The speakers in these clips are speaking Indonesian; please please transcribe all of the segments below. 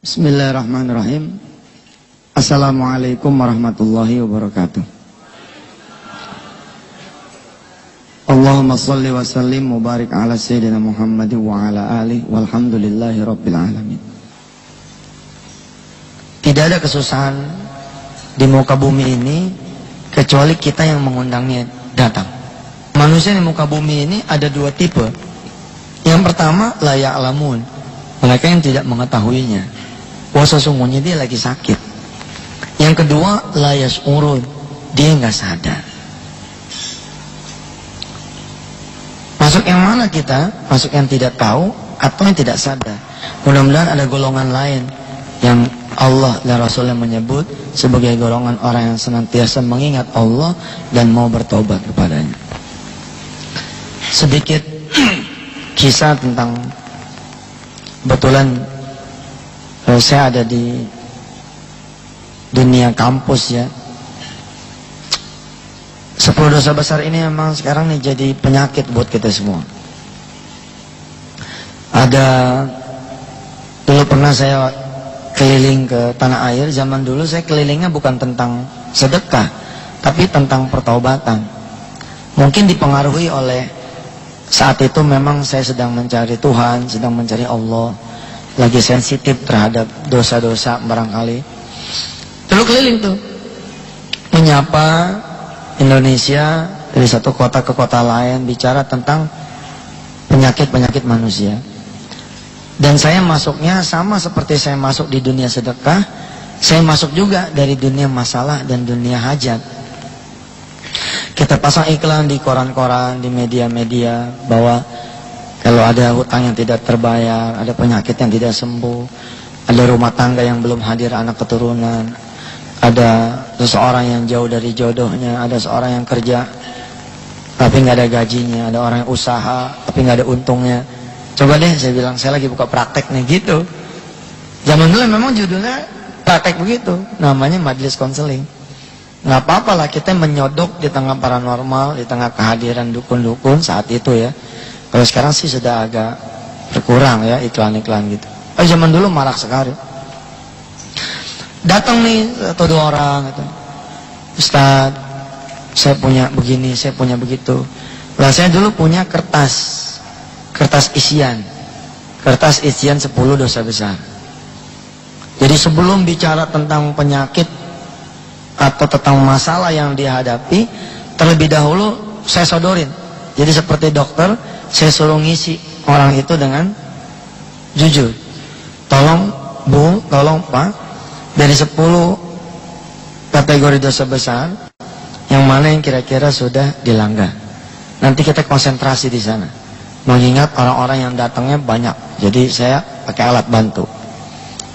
Bismillahirrahmanirrahim. Assalamualaikum warahmatullahi wabarakatuh. Allahumma salli wa sallim mubarik ala sayyidina Muhammad wa ala alihi walhamdulillahi rabbil alamin. Tidak ada kesusahan di muka bumi ini kecuali kita yang mengundangnya datang. Manusia di muka bumi ini ada dua tipe. Yang pertama, la ya'lamun, mereka yang tidak mengetahuinya. Wah, sesungguhnya dia lagi sakit. Yang kedua, la yash'urun, dia nggak sadar. Masuk yang mana kita? Masuk yang tidak tahu atau yang tidak sadar? Mudah-mudahan ada golongan lain yang Allah dan Rasulnya menyebut sebagai golongan orang yang senantiasa mengingat Allah dan mau bertobat kepadanya. Sedikit kisah tentang, kebetulan saya ada di dunia kampus ya. 10 dosa besar ini memang sekarang nih jadi penyakit buat kita semua. Ada, dulu pernah saya keliling ke tanah air. Zaman dulu saya kelilingnya bukan tentang sedekah, tapi tentang pertaubatan. Mungkin dipengaruhi oleh saat itu memang saya sedang mencari Tuhan, sedang mencari Allah, lagi sensitif terhadap dosa-dosa barangkali. Dulu keliling tuh menyapa Indonesia dari satu kota ke kota lain, bicara tentang penyakit-penyakit manusia. Dan saya masuknya sama seperti saya masuk di dunia sedekah, saya masuk juga dari dunia masalah dan dunia hajat. Kita pasang iklan di koran-koran, di media-media bahwa kalau ada hutang yang tidak terbayar, ada penyakit yang tidak sembuh, ada rumah tangga yang belum hadir anak keturunan, ada seseorang yang jauh dari jodohnya, ada seorang yang kerja tapi nggak ada gajinya, ada orang yang usaha tapi nggak ada untungnya. Coba deh, saya bilang, saya lagi buka praktek nih gitu. Zaman dulu memang judulnya praktek begitu, namanya majelis konseling. Nggak apa-apa lah kita menyodok di tengah paranormal, di tengah kehadiran dukun-dukun saat itu ya. Kalau sekarang sih sudah agak berkurang ya iklan-iklan gitu. Zaman dulu marak sekali. Datang nih atau dua orang gitu. Ustaz, saya punya begini, saya punya begitu. Lah saya dulu punya kertas isian 10 dosa besar. Jadi sebelum bicara tentang penyakit atau tentang masalah yang dihadapi, terlebih dahulu saya sodorin. Jadi seperti dokter, saya suruh ngisi orang itu dengan jujur. Tolong Bu, tolong Pak, dari 10 kategori dosa besar, yang mana yang kira-kira sudah dilanggar. Nanti kita konsentrasi di sana. Mengingat orang-orang yang datangnya banyak. Jadi saya pakai alat bantu.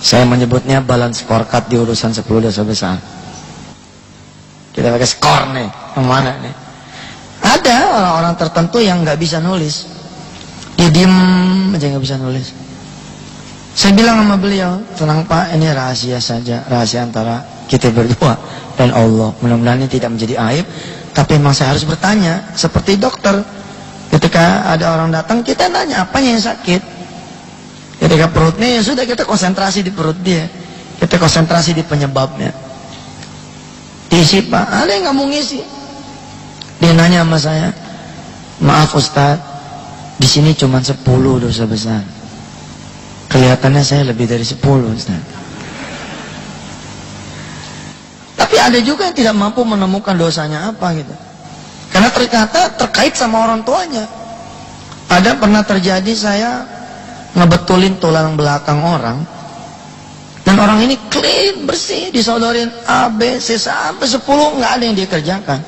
Saya menyebutnya balance scorecard di urusan 10 dosa besar. Kita pakai skor nih, yang mana nih? Ada orang-orang tertentu yang nggak bisa nulis. Dia diem aja nggak bisa nulis. Saya bilang sama beliau, tenang Pak, ini rahasia saja, rahasia antara kita berdua dan Allah. Mudah-mudahan ini tidak menjadi aib, tapi memang saya harus bertanya, seperti dokter. Ketika ada orang datang, kita nanya apanya yang sakit. Ketika perutnya, ya sudah kita konsentrasi di perut dia, kita konsentrasi di penyebabnya. Diisi Pak, ada yang nggak mau ngisi. Dia nanya sama saya, maaf Ustadz, di sini cuma 10 dosa besar. Kelihatannya saya lebih dari 10 Ustaz. Tapi ada juga yang tidak mampu menemukan dosanya apa gitu. Karena ternyata terkait sama orang tuanya. Ada pernah terjadi saya ngebetulin tulang belakang orang, dan orang ini clean, bersih, disodorin A, B, C sampai 10, nggak ada yang dia kerjakan.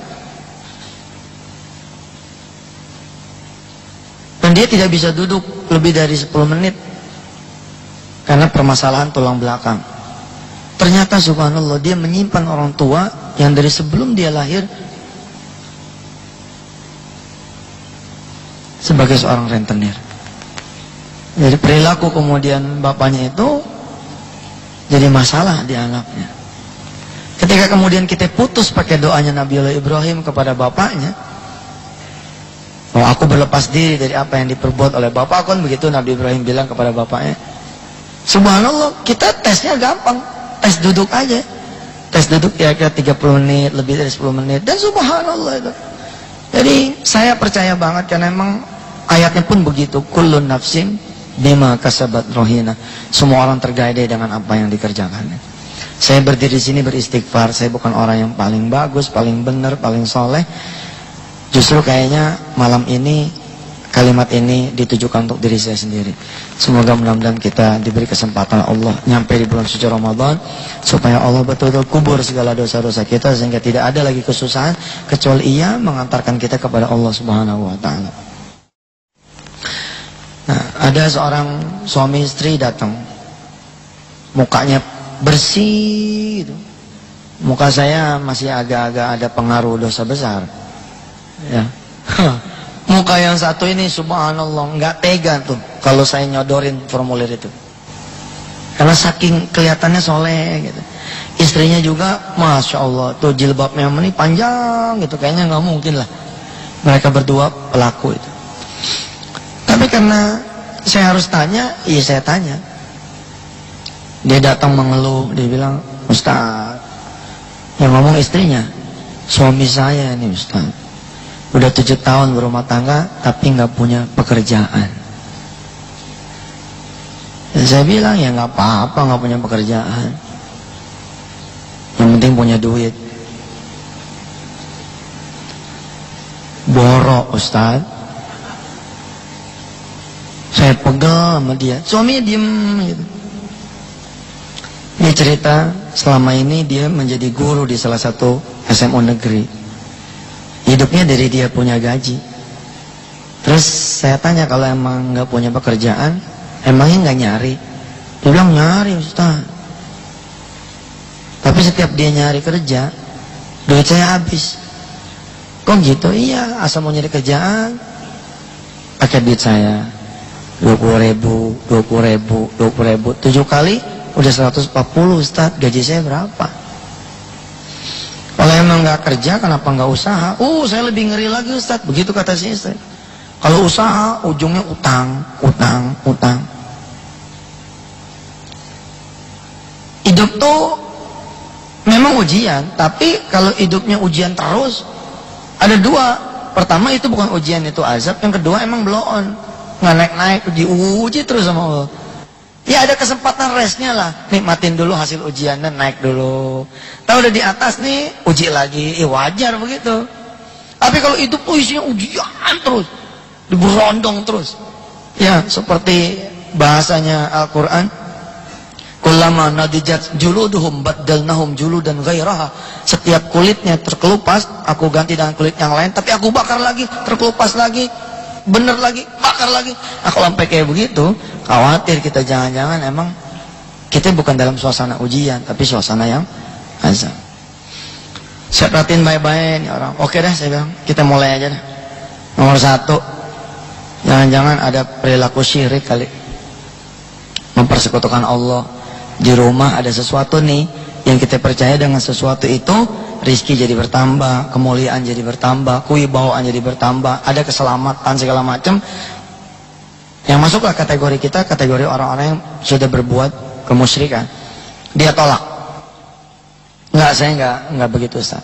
Dan dia tidak bisa duduk lebih dari 10 menit karena permasalahan tulang belakang. Ternyata subhanallah, dia menyimpan orang tua yang dari sebelum dia lahir sebagai seorang rentenir. Jadi perilaku kemudian bapaknya itu jadi masalah di anaknya. Ketika kemudian kita putus pakai doanya Nabiullah Ibrahim kepada bapaknya, bahwa aku berlepas diri dari apa yang diperbuat oleh bapak, kan begitu Nabi Ibrahim bilang kepada bapaknya. Subhanallah, kita tesnya gampang, tes duduk aja. Tes duduk kira-kira 30 menit, lebih dari 10 menit, dan subhanallah itu. Jadi saya percaya banget karena memang ayatnya pun begitu, kullun nafsin bima kasabat rohina. Semua orang tergadai dengan apa yang dikerjakannya. Saya berdiri di sini beristighfar, saya bukan orang yang paling bagus, paling benar, paling soleh. Justru kayaknya malam ini kalimat ini ditujukan untuk diri saya sendiri. Semoga mudah-mudahan kita diberi kesempatan Allah nyampe di bulan suci Ramadan, supaya Allah betul-betul kubur segala dosa-dosa kita, sehingga tidak ada lagi kesusahan kecuali Ia mengantarkan kita kepada Allah Subhanahu wa Ta'ala. Nah, ada seorang suami istri datang, mukanya bersih gitu. Muka saya masih agak-agak ada pengaruh dosa besar, ya. Muka yang satu ini subhanallah nggak tega tuh kalau saya nyodorin formulir itu, karena saking kelihatannya soleh gitu. Istrinya juga masya Allah tuh jilbabnya ini panjang gitu, kayaknya nggak mungkin lah mereka berdua pelaku itu. Tapi karena saya harus tanya, iya saya tanya. Dia datang mengeluh, dia bilang, Ustaz, yang ngomong istrinya, suami saya ini Ustaz, udah 7 tahun berumah tangga tapi nggak punya pekerjaan. Dan saya bilang ya nggak apa-apa nggak punya pekerjaan, yang penting punya duit. Borok Ustaz. Saya pegel sama dia, suaminya diem gitu. Dia cerita selama ini dia menjadi guru di salah satu SMU negeri. Hidupnya dari dia punya gaji. Terus saya tanya kalau emang nggak punya pekerjaan, emangnya nggak nyari? Dia bilang nyari Ustaz. Tapi setiap dia nyari kerja, duit saya habis. Kok gitu? Iya, asal mau nyari kerjaan, pakai duit saya 20.000, 20.000, 20.000, 7 kali udah 140 Ustaz. Gaji saya berapa? Kalau emang nggak kerja, kenapa nggak usaha? Saya lebih ngeri lagi Ustaz. Begitu kata si istri. Kalau usaha, ujungnya utang, utang, utang. Hidup tuh memang ujian, tapi kalau hidupnya ujian terus, ada dua. Pertama itu bukan ujian, itu azab. Yang kedua emang blow on, nggak naik-naik, diuji terus sama Allah. Ya ada kesempatan restnya lah, nikmatin dulu hasil ujiannya, naik dulu. Tahu udah di atas nih, uji lagi, wajar begitu. Tapi kalau hidup isinya ujian terus, diberondong terus, ya seperti bahasanya Al-Quran, kullama nadijat juluduhum baddalnahum juludan ghairaha. Setiap kulitnya terkelupas, aku ganti dengan kulit yang lain, tapi aku bakar lagi, terkelupas lagi, bener lagi, bakar lagi. Nah kalau sampai kayak begitu, khawatir kita jangan-jangan emang kita bukan dalam suasana ujian, tapi suasana yang azab. Saya perhatiin baik-baik nih orang. Oke dah, saya bilang kita mulai aja dah. Nomor 1, jangan-jangan ada perilaku syirik kali, mempersekutukan Allah. Di rumah ada sesuatu nih yang kita percaya, dengan sesuatu itu rizki jadi bertambah, kemuliaan jadi bertambah, kewibawaan jadi bertambah, ada keselamatan segala macam. Yang masuklah kategori kita, kategori orang-orang yang sudah berbuat kemusyrikan. Dia tolak. Enggak, saya enggak begitu Ustaz.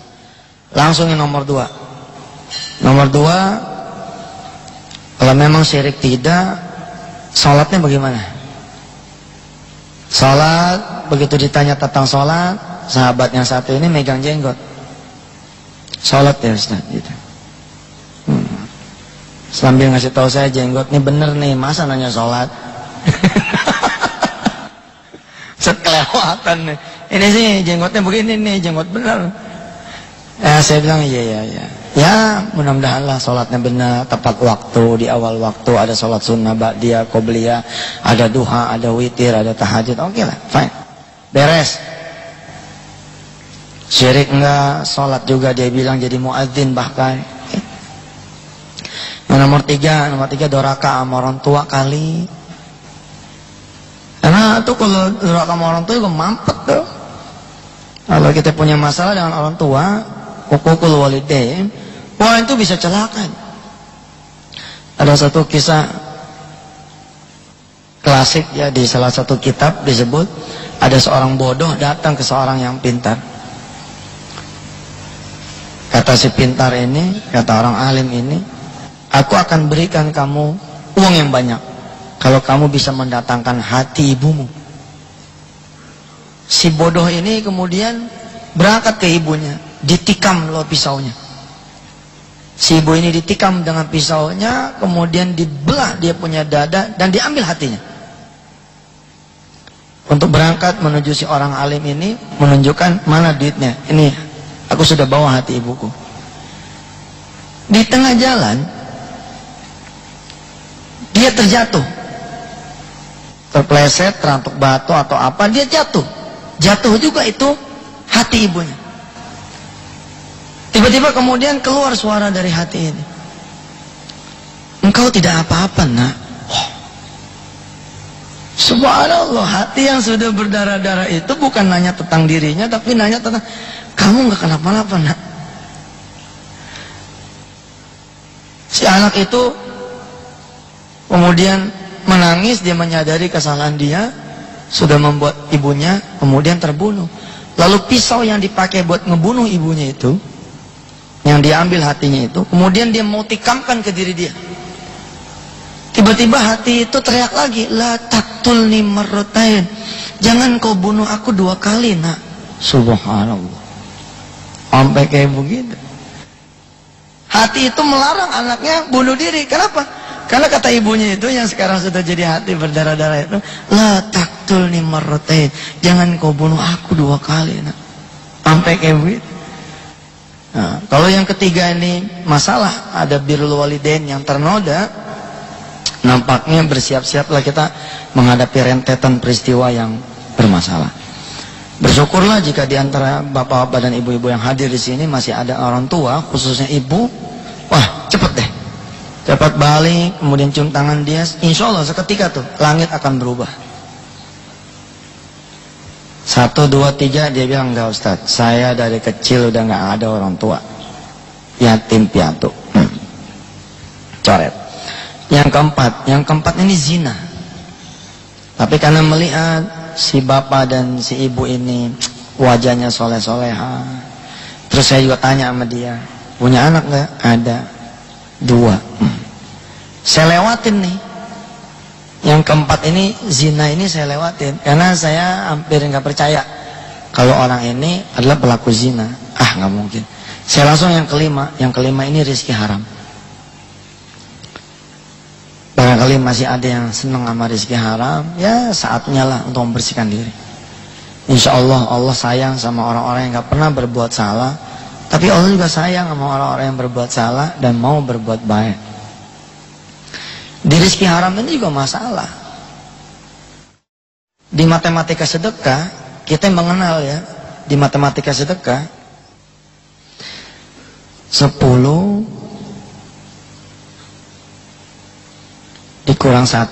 Langsung yang nomor 2. Nomor 2, kalau memang syirik tidak, sholatnya bagaimana? Sholat, begitu ditanya tentang sholat, sahabat yang satu ini megang jenggot. Sholat ya Ustaz gitu. Sambil ngasih tahu saya, jenggot ini bener nih, masa nanya sholat? Set kelewatan nih. Ini sih jenggotnya begini nih, jenggot bener. Saya bilang iya. Ya mudah-mudahan lah sholatnya benar, tepat waktu, di awal waktu, ada sholat sunnah, ba'diyah, qobliyah, ada duha, ada witir, ada tahajud. Oke lah, fine, beres. Syirik enggak, sholat juga dia bilang jadi muadzin bahkan. Nomor 3 doraka sama orang tua kali. Karena tuh kalau doraka sama orang tua juga mampet tuh. Kalau kita punya masalah dengan orang tua, hukukul walidain, wah itu bisa celaka. Ada satu kisah klasik ya, di salah satu kitab disebut ada seorang bodoh datang ke seorang yang pintar. Kata si pintar ini, kata orang alim ini, aku akan berikan kamu uang yang banyak kalau kamu bisa mendatangkan hati ibumu. Si bodoh ini kemudian berangkat ke ibunya, ditikam loh pisaunya. Si ibu ini ditikam dengan pisaunya, kemudian dibelah dia punya dada dan diambil hatinya. Untuk berangkat menuju si orang alim ini, menunjukkan mana duitnya. Ini, aku sudah bawa hati ibuku. Di tengah jalan, dia terjatuh. Terpleset, terantuk batu atau apa, dia jatuh. Jatuh juga itu hati ibunya. Tiba-tiba kemudian keluar suara dari hati ini. Engkau tidak apa-apa, nak. Oh. Subhanallah, hati yang sudah berdarah-darah itu bukan nanya tentang dirinya, tapi nanya tentang kamu nggak kenapa-napa, nak. Si anak itu kemudian menangis, dia menyadari kesalahan dia, sudah membuat ibunya kemudian terbunuh. Lalu pisau yang dipakai buat ngebunuh ibunya itu, yang diambil hatinya itu, kemudian dia mau tikamkan ke diri dia. Tiba-tiba hati itu teriak lagi, la taqtulni marratain, jangan kau bunuh aku 2 kali, nak. Subhanallah, sampai kayak begitu. Hati itu melarang anaknya bunuh diri. Kenapa? Karena kata ibunya itu yang sekarang sudah jadi hati berdarah-darah itu, la taqtulni marratain, jangan kau bunuh aku 2 kali, nak. Sampai kayak begitu. Nah, kalau yang ketiga ini masalah ada birrul walidain yang ternoda, nampaknya bersiap-siaplah kita menghadapi rentetan peristiwa yang bermasalah. Bersyukurlah jika di antara bapak-bapak dan ibu-ibu yang hadir di sini masih ada orang tua, khususnya ibu. Wah, cepet deh, cepat balik, kemudian cium tangan dia. Insya Allah seketika tuh langit akan berubah. 1, 2, 3 dia bilang, enggak Ustaz, saya dari kecil udah nggak ada orang tua, yatim piatu. Coret. Yang keempat ini zina. Tapi karena melihat si bapak dan si ibu ini wajahnya soleh-soleha, terus saya juga tanya sama dia, punya anak nggak? Ada 2. Saya lewatin nih. Yang keempat ini, zina ini saya lewatin. Karena saya hampir nggak percaya kalau orang ini adalah pelaku zina. Ah, nggak mungkin. Saya langsung yang kelima. Yang kelima ini rezeki haram. Barangkali masih ada yang senang sama rezeki haram, ya saatnya lah untuk membersihkan diri. Insya Allah, Allah sayang sama orang-orang yang nggak pernah berbuat salah. Tapi Allah juga sayang sama orang-orang yang berbuat salah dan mau berbuat baik. Di rezeki haram ini juga masalah. Di matematika sedekah, kita mengenal ya, di matematika sedekah 10 dikurang 1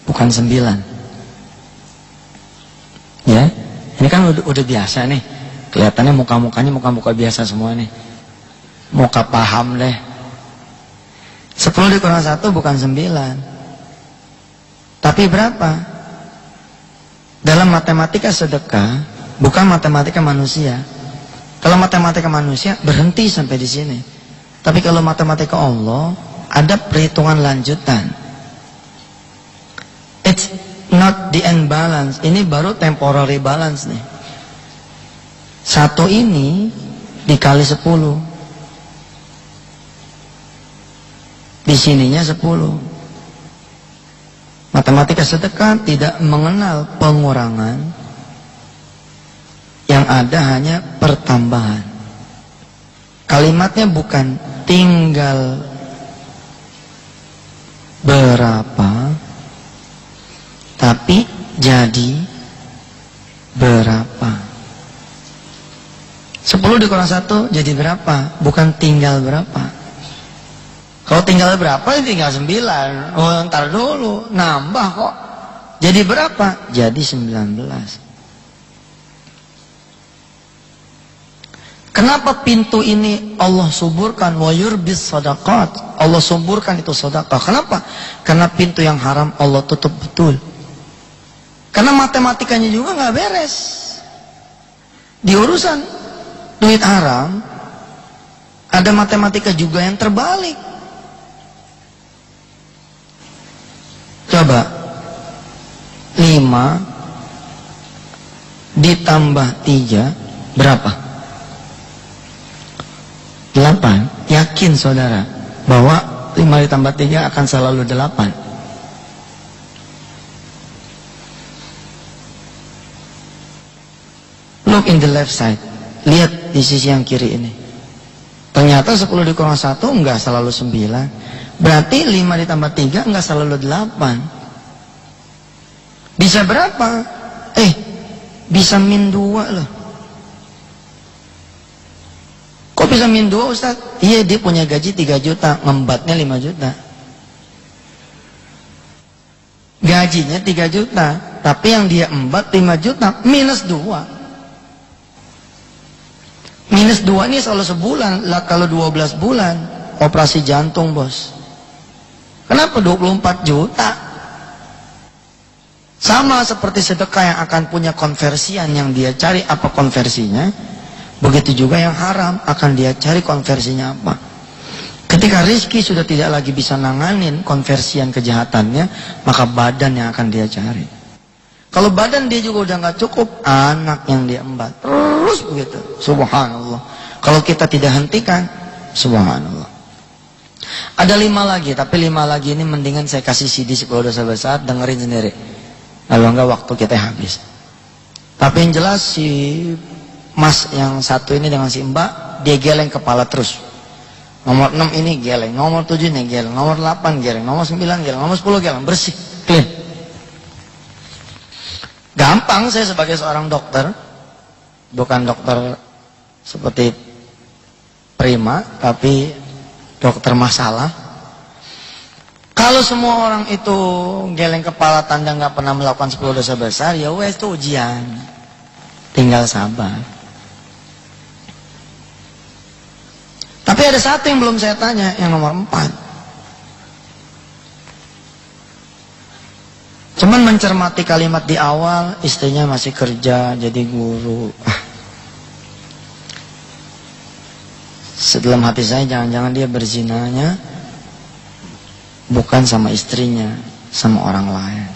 bukan 9. Ya, ini kan udah biasa nih. Kelihatannya muka-mukanya muka-muka biasa semua nih. Muka paham deh. 10 dikurang 1 bukan 9. Tapi berapa? Dalam matematika sedekah, bukan matematika manusia. Kalau matematika manusia berhenti sampai di sini. Tapi kalau matematika Allah ada perhitungan lanjutan. It's not the end balance. Ini baru temporary balance nih. 1 ini dikali 10. Di sininya 10. Matematika sedekah tidak mengenal pengurangan, yang ada hanya pertambahan. Kalimatnya bukan tinggal berapa, tapi jadi berapa. 10 dikurang 1 jadi berapa, bukan tinggal berapa. Kalau tinggal berapa, tinggal 9. Oh, ntar dulu, nambah kok. Jadi berapa? Jadi 19. Kenapa pintu ini Allah suburkan? Wa yurbis sadaqat. Allah suburkan itu sedekah. Kenapa? Karena pintu yang haram Allah tutup betul. Karena matematikanya juga nggak beres. Di urusan duit haram ada matematika juga yang terbalik. Coba 5 ditambah 3 berapa? 8. Yakin saudara bahwa 5 ditambah 3 akan selalu 8? Look in the left side. Lihat di sisi yang kiri ini. Ternyata 10 dikurang 1 enggak selalu 9. Berarti 5 ditambah 3 enggak selalu 8. Bisa berapa? Bisa min 2 loh. Kok bisa min 2 Ustaz? Iya, dia punya gaji 3 juta, ngembatnya 5 juta. Gajinya 3 juta, tapi yang dia embat 5 juta, minus 2. Minus 2 ini selalu sebulan. Lah kalau 12 bulan, operasi jantung bos. Kenapa 24 juta? Sama seperti sedekah yang akan punya konversian yang dia cari apa konversinya. Begitu juga yang haram akan dia cari konversinya apa. Ketika rizki sudah tidak lagi bisa nanganin konversian kejahatannya, maka badan yang akan dia cari. Kalau badan dia juga udah nggak cukup, anak yang dia embat terus begitu. Subhanallah. Kalau kita tidak hentikan, subhanallah. Ada 5 lagi, tapi 5 lagi ini mendingan saya kasih CD 10 dosa besar, dengerin sendiri. Kalau enggak waktu kita habis. Tapi yang jelas si Mas yang satu ini dengan si Mbak, dia geleng kepala terus. Nomor 6 ini geleng, nomor 7 ini geleng, nomor 8 geleng, nomor 9 geleng, nomor 10 geleng, bersih, clean. Gampang saya sebagai seorang dokter, bukan dokter seperti Prima, tapi dokter masalah. Kalau semua orang itu geleng kepala tanda nggak pernah melakukan 10 dosa besar, ya wes itu ujian. Tinggal sabar. Tapi ada satu yang belum saya tanya, yang nomor 4. Cuman mencermati kalimat di awal, istrinya masih kerja jadi guru. Sedalam hati saya, jangan-jangan dia berzinanya bukan sama istrinya, sama orang lain.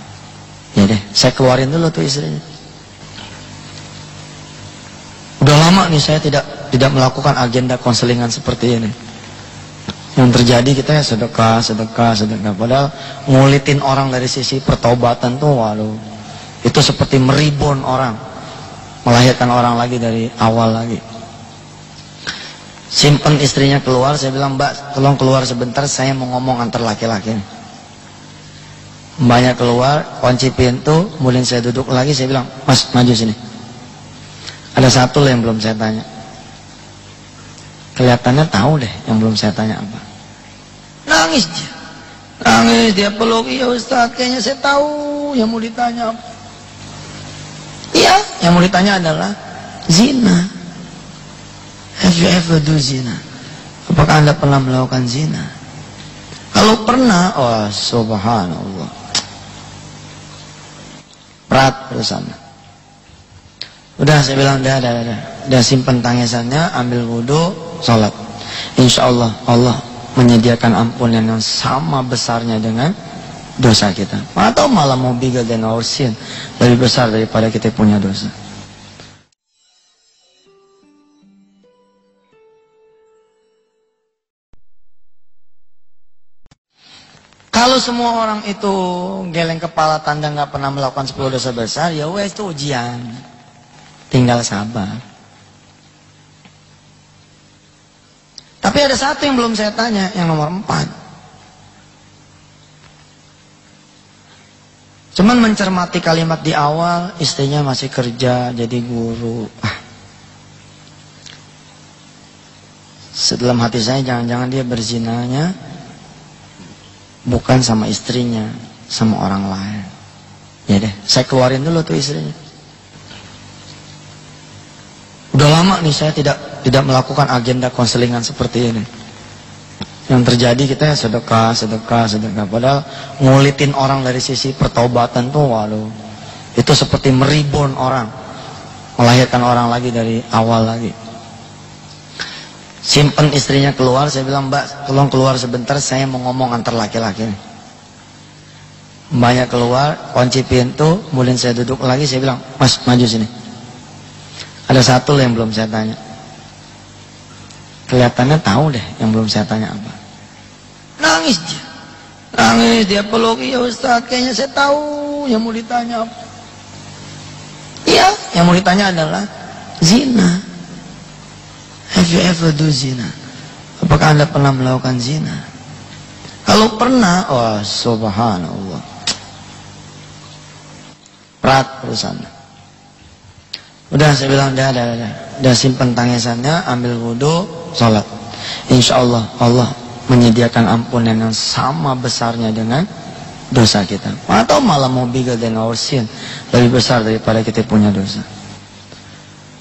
Ya deh, saya keluarin dulu tuh istrinya. Udah lama nih saya tidak melakukan agenda konselingan seperti ini. Yang terjadi kita ya sedekah. Padahal ngulitin orang dari sisi pertobatan tuh, waduh, itu seperti meribon orang, melahirkan orang lagi dari awal lagi. Simpen istrinya keluar, saya bilang, Mbak, tolong keluar sebentar, saya mau ngomong antar laki-laki. Mbaknya keluar, kunci pintu, kemudian saya duduk lagi, saya bilang, Mas, maju sini. Ada satu yang belum saya tanya. Kelihatannya tahu deh yang belum saya tanya apa. Nangis dia peluk, iya Ustaz, kayaknya saya tahu yang mau ditanya apa. Iya, yang mau ditanya adalah zina. Have you ever do zina? Apakah Anda pernah melakukan zina? Kalau pernah, oh subhanallah, berat bersama. Udah saya bilang, udah simpen tangisannya, ambil wudhu, sholat. Insya Allah Allah menyediakan ampunan yang sama besarnya dengan dosa kita, atau malah mau bigger than our sin, lebih besar daripada kita punya dosa. Kalau semua orang itu geleng kepala tanda nggak pernah melakukan 10 dosa besar, ya wes itu ujian, tinggal sabar. Tapi ada satu yang belum saya tanya, yang nomor 4. Cuman mencermati kalimat di awal, istrinya masih kerja jadi guru. Sedalam hati saya, jangan-jangan dia berzinanya bukan sama istrinya, sama orang lain. Ya deh, saya keluarin dulu tuh istrinya. Udah lama nih saya tidak tidak melakukan agenda konselingan seperti ini. Yang terjadi kita sedekah. Padahal ngulitin orang dari sisi pertaubatan tuh, waduh, itu seperti meribon orang, melahirkan orang lagi dari awal lagi. Simpen istrinya keluar, saya bilang, Mbak, tolong keluar sebentar, saya mau ngomong antar laki-laki. Mbaknya keluar, kunci pintu, kemudian saya duduk lagi, saya bilang, Mas, maju sini. Ada satu yang belum saya tanya. Kelihatannya tahu deh yang belum saya tanya apa. Nangis dia peluk, ya Ustaz, kayaknya saya tahu yang mau ditanya apa. Iya, yang mau ditanya adalah zina. Have you ever do zina? Apakah Anda pernah melakukan zina? Kalau pernah, wah, subhanallah, berat urusannya. Udah, saya bilang, udah simpen tangisannya, ambil wudu, sholat. Insya Allah, Allah menyediakan ampunan yang sama besarnya dengan dosa kita. Atau malah mau bigger than our sin, lebih besar daripada kita punya dosa.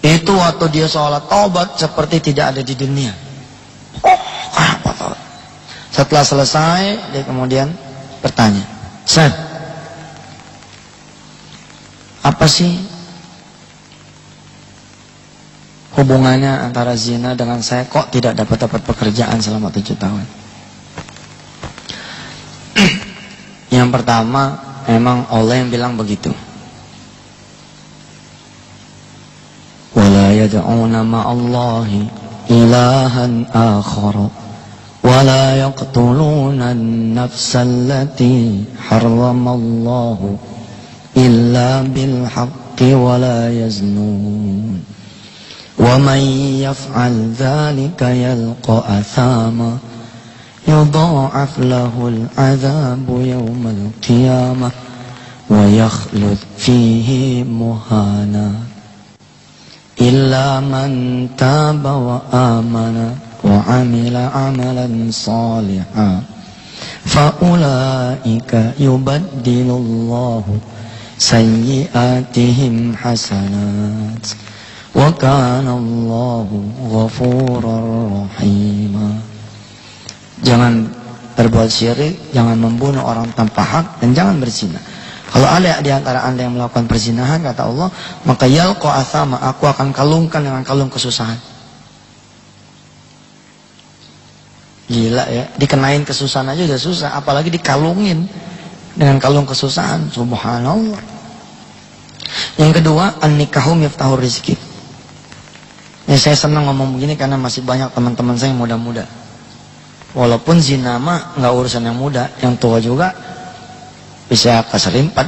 Itu waktu dia sholat taubat seperti tidak ada di dunia. Oh, kenapa taubat? Setelah selesai, dia kemudian bertanya, Ustaz, apa sih hubungannya antara zina dengan saya, kok tidak dapat pekerjaan selama 7 tahun? Yang pertama, memang Allah yang bilang begitu. Wala yad'una ma'allahi ilahan akhara wala yaqtuluna an-nafsa allati harramallahu illa bil haqqi wala yaznun. وَمَنْ يَفْعَلْ ذَلِكَ يَلْقَ أَثَامًا يُضَاعَفْ لَهُ الْعَذَابُ يَوْمَ الْقِيَامَةِ وَيَخْلُدْ فِيهِ مُهَانًا إِلَّا مَنْ تَابَ وَآمَنَ وَعَمِلَ عَمَلًا صَالِحًا فَأُولَئِكَ يُبَدِّلُ اللَّهُ سَيِّئَاتِهِمْ حَسَنَاتٍ wa kana Allahu ghafurur rahima. Jangan berbuat syirik, jangan membunuh orang tanpa hak, dan jangan berzina. Kalau ada di antara Anda yang melakukan perzinahan, kata Allah, maka yalqa athama, aku akan kalungkan dengan kalung kesusahan. Gila ya, dikenain kesusahan aja udah susah, apalagi dikalungin dengan kalung kesusahan. Subhanallah. Yang kedua, an-nikahu miftahur rizki. Ya, saya senang ngomong begini karena masih banyak teman-teman saya yang muda-muda. Walaupun zina mah nggak urusan yang muda, yang tua juga bisa keserimpan.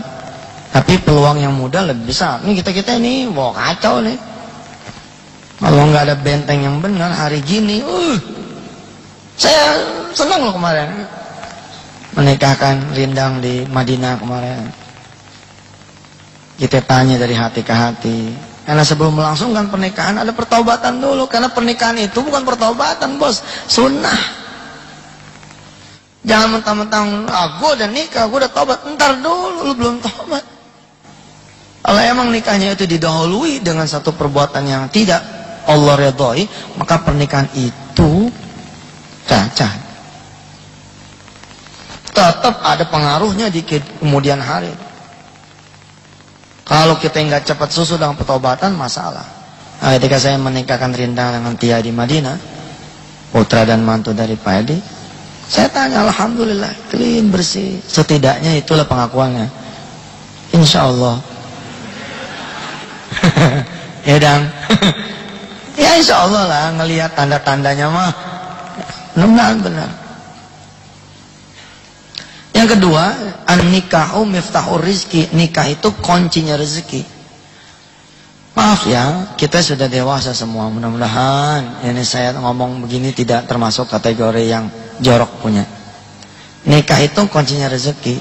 Tapi peluang yang muda lebih besar. Nih kita ini bawa kacau nih. Kalau nggak ada benteng yang benar hari gini, saya senang loh kemarin menikahkan Rindang di Madinah kemarin. Kita tanya dari hati ke hati. Karena sebelum melangsungkan pernikahan ada pertaubatan dulu. Karena pernikahan itu bukan pertaubatan, bos, sunnah. Jangan mentang-mentang, gue udah nikah, gue udah taubat. Ntar dulu, lu belum taubat. Kalau emang nikahnya itu didahului dengan satu perbuatan yang tidak Allah redhoi, maka pernikahan itu cacat. Tetap ada pengaruhnya di kemudian hari. Kalau kita nggak cepat susu dengan pertobatan, masalah. Nah, ketika saya menikahkan Rindang dengan Tia di Madinah, putra dan mantu dari Pak Edi, saya tanya, alhamdulillah, clean, bersih. Setidaknya itulah pengakuannya. Insya Allah. Ya dan, ya insya Allah lah, ngelihat tanda-tandanya mah, benar. Yang kedua, an-nikahu miftahur rizki. Nikah itu kuncinya rezeki. Maaf ya, kita sudah dewasa semua. Mudah-mudahan ini saya ngomong begini tidak termasuk kategori yang jorok punya. Nikah itu kuncinya rezeki.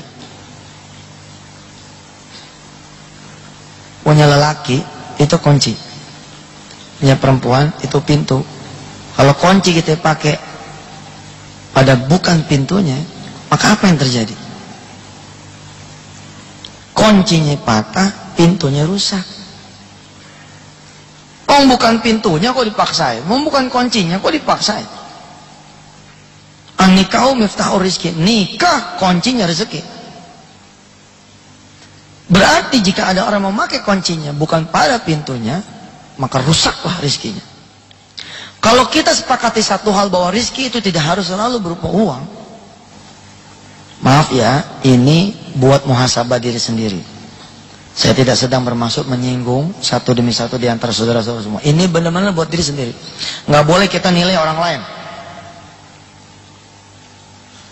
Punya lelaki itu kunci, punya perempuan itu pintu. Kalau kunci kita pakai pada bukan pintunya, maka apa yang terjadi? Kuncinya patah, pintunya rusak. Mau bukan pintunya kok dipaksain, mau bukan kuncinya kok dipaksain. An-nikahu miftahur rizki, nikah kuncinya rezeki. Berarti jika ada orang memakai kuncinya bukan pada pintunya, maka rusaklah rizkinya. Kalau kita sepakati satu hal bahwa rizki itu tidak harus selalu berupa uang, maaf ya, ini buat muhasabah diri sendiri. Saya tidak sedang bermaksud menyinggung satu demi satu di antara saudara-saudara semua. Ini benar-benar buat diri sendiri. Nggak boleh kita nilai orang lain.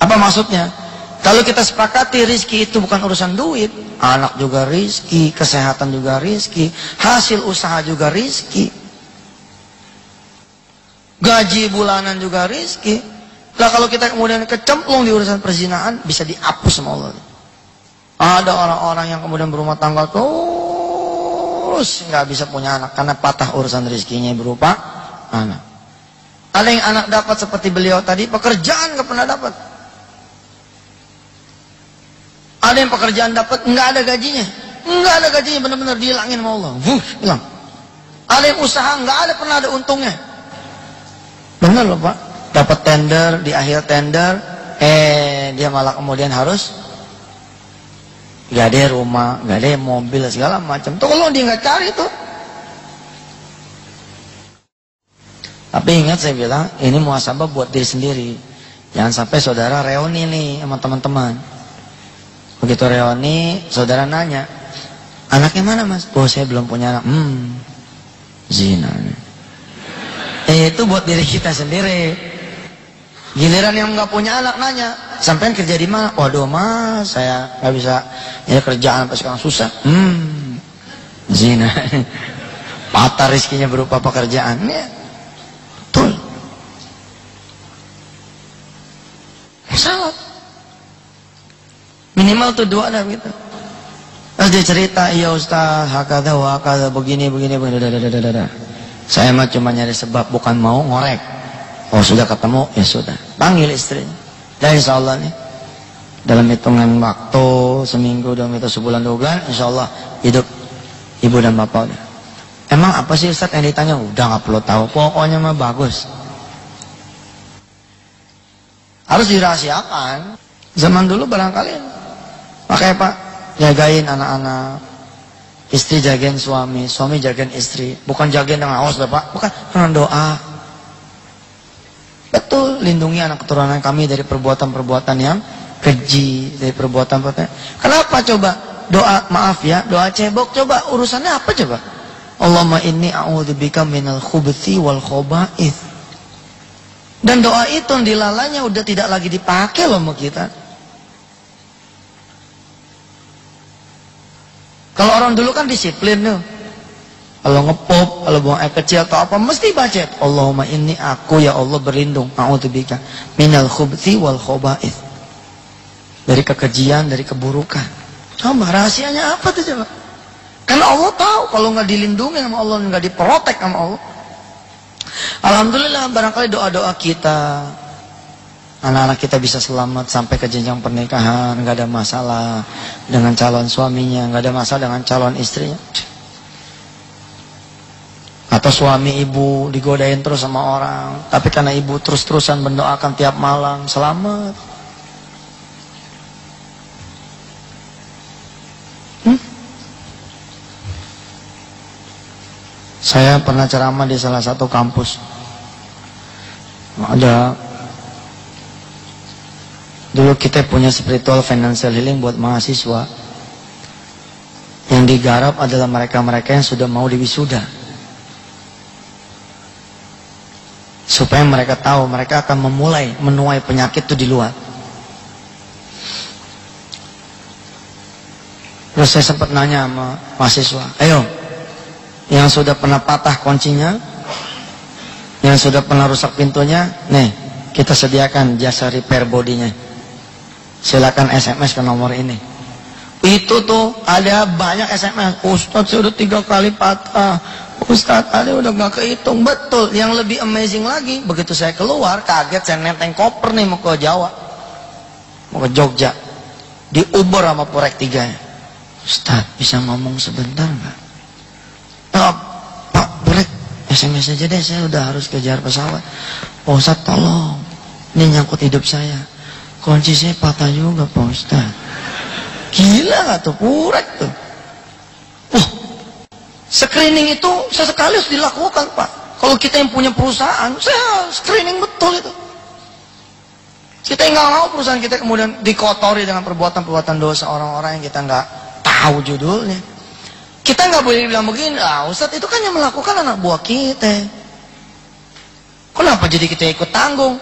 Apa maksudnya? Kalau kita sepakati rizki itu bukan urusan duit, anak juga rizki, kesehatan juga rizki, hasil usaha juga rizki, gaji bulanan juga rizki. Nah kalau kita kemudian kecemplung di urusan perzinahan, bisa dihapus sama Allah. Ada orang-orang yang kemudian berumah tangga terus nggak bisa punya anak karena patah urusan rizkinya berupa anak. Ada yang anak dapat seperti beliau tadi, pekerjaan nggak pernah dapat. Ada yang pekerjaan dapat nggak ada gajinya, benar-benar dihilangin sama Allah, hilang. Ada yang usaha nggak ada pernah ada untungnya. Benar loh Pak, dapat tender, di akhir tender, dia malah kemudian harus gak ada rumah, gak ada mobil, segala macam. Tuh kalau dia nggak cari tuh. Tapi ingat saya bilang, ini muhasabah buat diri sendiri. Jangan sampai saudara reuni nih sama teman-teman. Begitu reuni, saudara nanya, anaknya mana mas? Oh saya belum punya anak. Zina. Itu buat diri kita sendiri. Giliran yang nggak punya anak nanya, sampean kerja di mana? Waduh mas, saya nggak bisa, ya kerjaan sampai sekarang susah. Zina. Patah rizkinya berupa pekerjaan. Ya, betul. Salah. Minimal tuh dua dah gitu. Terus dia cerita, iya ustaz, hakada wakada, begini. Saya mah cuma nyari sebab, bukan mau ngorek. Oh sudah ketemu, ya sudah. Panggil istrinya. Dan insya Allah nih, dalam hitungan waktu, seminggu, 2 minggu, sebulan, 2 bulan, insya Allah hidup ibu dan bapak udah. Emang apa sih Ustaz yang ditanya? Udah gak perlu tahu, pokoknya mah bagus. Harus dirahasiakan. Zaman dulu barangkali, makanya Pak, jagain anak-anak, istri jagain suami, suami jagain istri. Bukan jagain dengan awas Pak, bukan, dengan doa. Betul, lindungi anak keturunan kami dari perbuatan-perbuatan yang keji, dari perbuatan-perbuatan. Kenapa coba? Doa, maaf ya, doa cebok, coba urusannya apa coba? Allahumma inni a'udzubika minal khubuthi wal khoba'ith. Dan doa itu dilalanya udah tidak lagi dipakai loh sama kita. Kalau orang dulu kan disiplin tuh. Kalau ngepop, kalau buang air kecil atau apa, mesti baca Allahumma inni, aku ya Allah berlindung, a'udzubika minal khubuthi wal khoba'ith. Dari kekejian, dari keburukan. Coba rahasianya apa tuh coba? Karena Allah tahu kalau nggak dilindungi sama Allah, nggak diprotek sama Allah. Alhamdulillah barangkali doa-doa kita, anak-anak kita bisa selamat sampai ke jenjang pernikahan, nggak ada masalah dengan calon suaminya, nggak ada masalah dengan calon istrinya. Atau suami ibu digodain terus sama orang, tapi karena ibu terus-terusan mendoakan tiap malam, selamat. Saya pernah ceramah di salah satu kampus. Dulu kita punya spiritual financial healing buat mahasiswa. Yang digarap adalah mereka-mereka yang sudah mau diwisuda. Supaya mereka tahu mereka akan memulai menuai penyakit itu di luar. Terus saya sempat nanya sama mahasiswa, ayo, yang sudah pernah patah kuncinya, yang sudah pernah rusak pintunya, nih kita sediakan jasa repair bodinya. Silakan SMS ke nomor ini. Itu tuh ada banyak SMS. Ustadz sudah 3 kali patah. Ustadz ada udah gak kehitung. Betul. Yang lebih amazing lagi, begitu saya keluar kaget, saya nenteng koper nih mau ke Jawa, mau ke Jogja, di Uber sama Purek 3. Ustadz bisa ngomong sebentar nggak? Pak Purek, SMS aja deh, saya udah harus kejar pesawat. Pak Ustadz tolong, ini nyangkut hidup saya. Kunci saya patah juga Pak Ustadz. Gila gak tuh, purek tuh. Screening itu sesekali harus dilakukan Pak. Kalau kita yang punya perusahaan, saya screening betul itu. Kita nggak mau perusahaan kita kemudian dikotori dengan perbuatan-perbuatan dosa orang-orang yang kita nggak tahu judulnya. Kita nggak boleh bilang begini, Ustadz itu kan yang melakukan anak buah kita. Kenapa jadi kita ikut tanggung?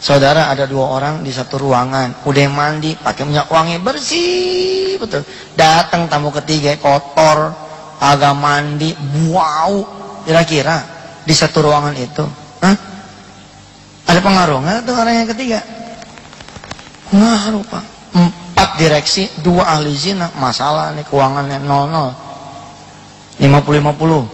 Saudara, ada 2 orang di satu ruangan, udah mandi, pakai minyak wangi bersih, betul. Datang tamu ketiga, kotor, agak mandi, bau. Kira-kira di satu ruangan itu, ada pengaruh nggak tuh orang yang ketiga? Pengaruh Pak. 4 direksi, 2 ahli zina, masalah nih keuangannya 00. 50-50.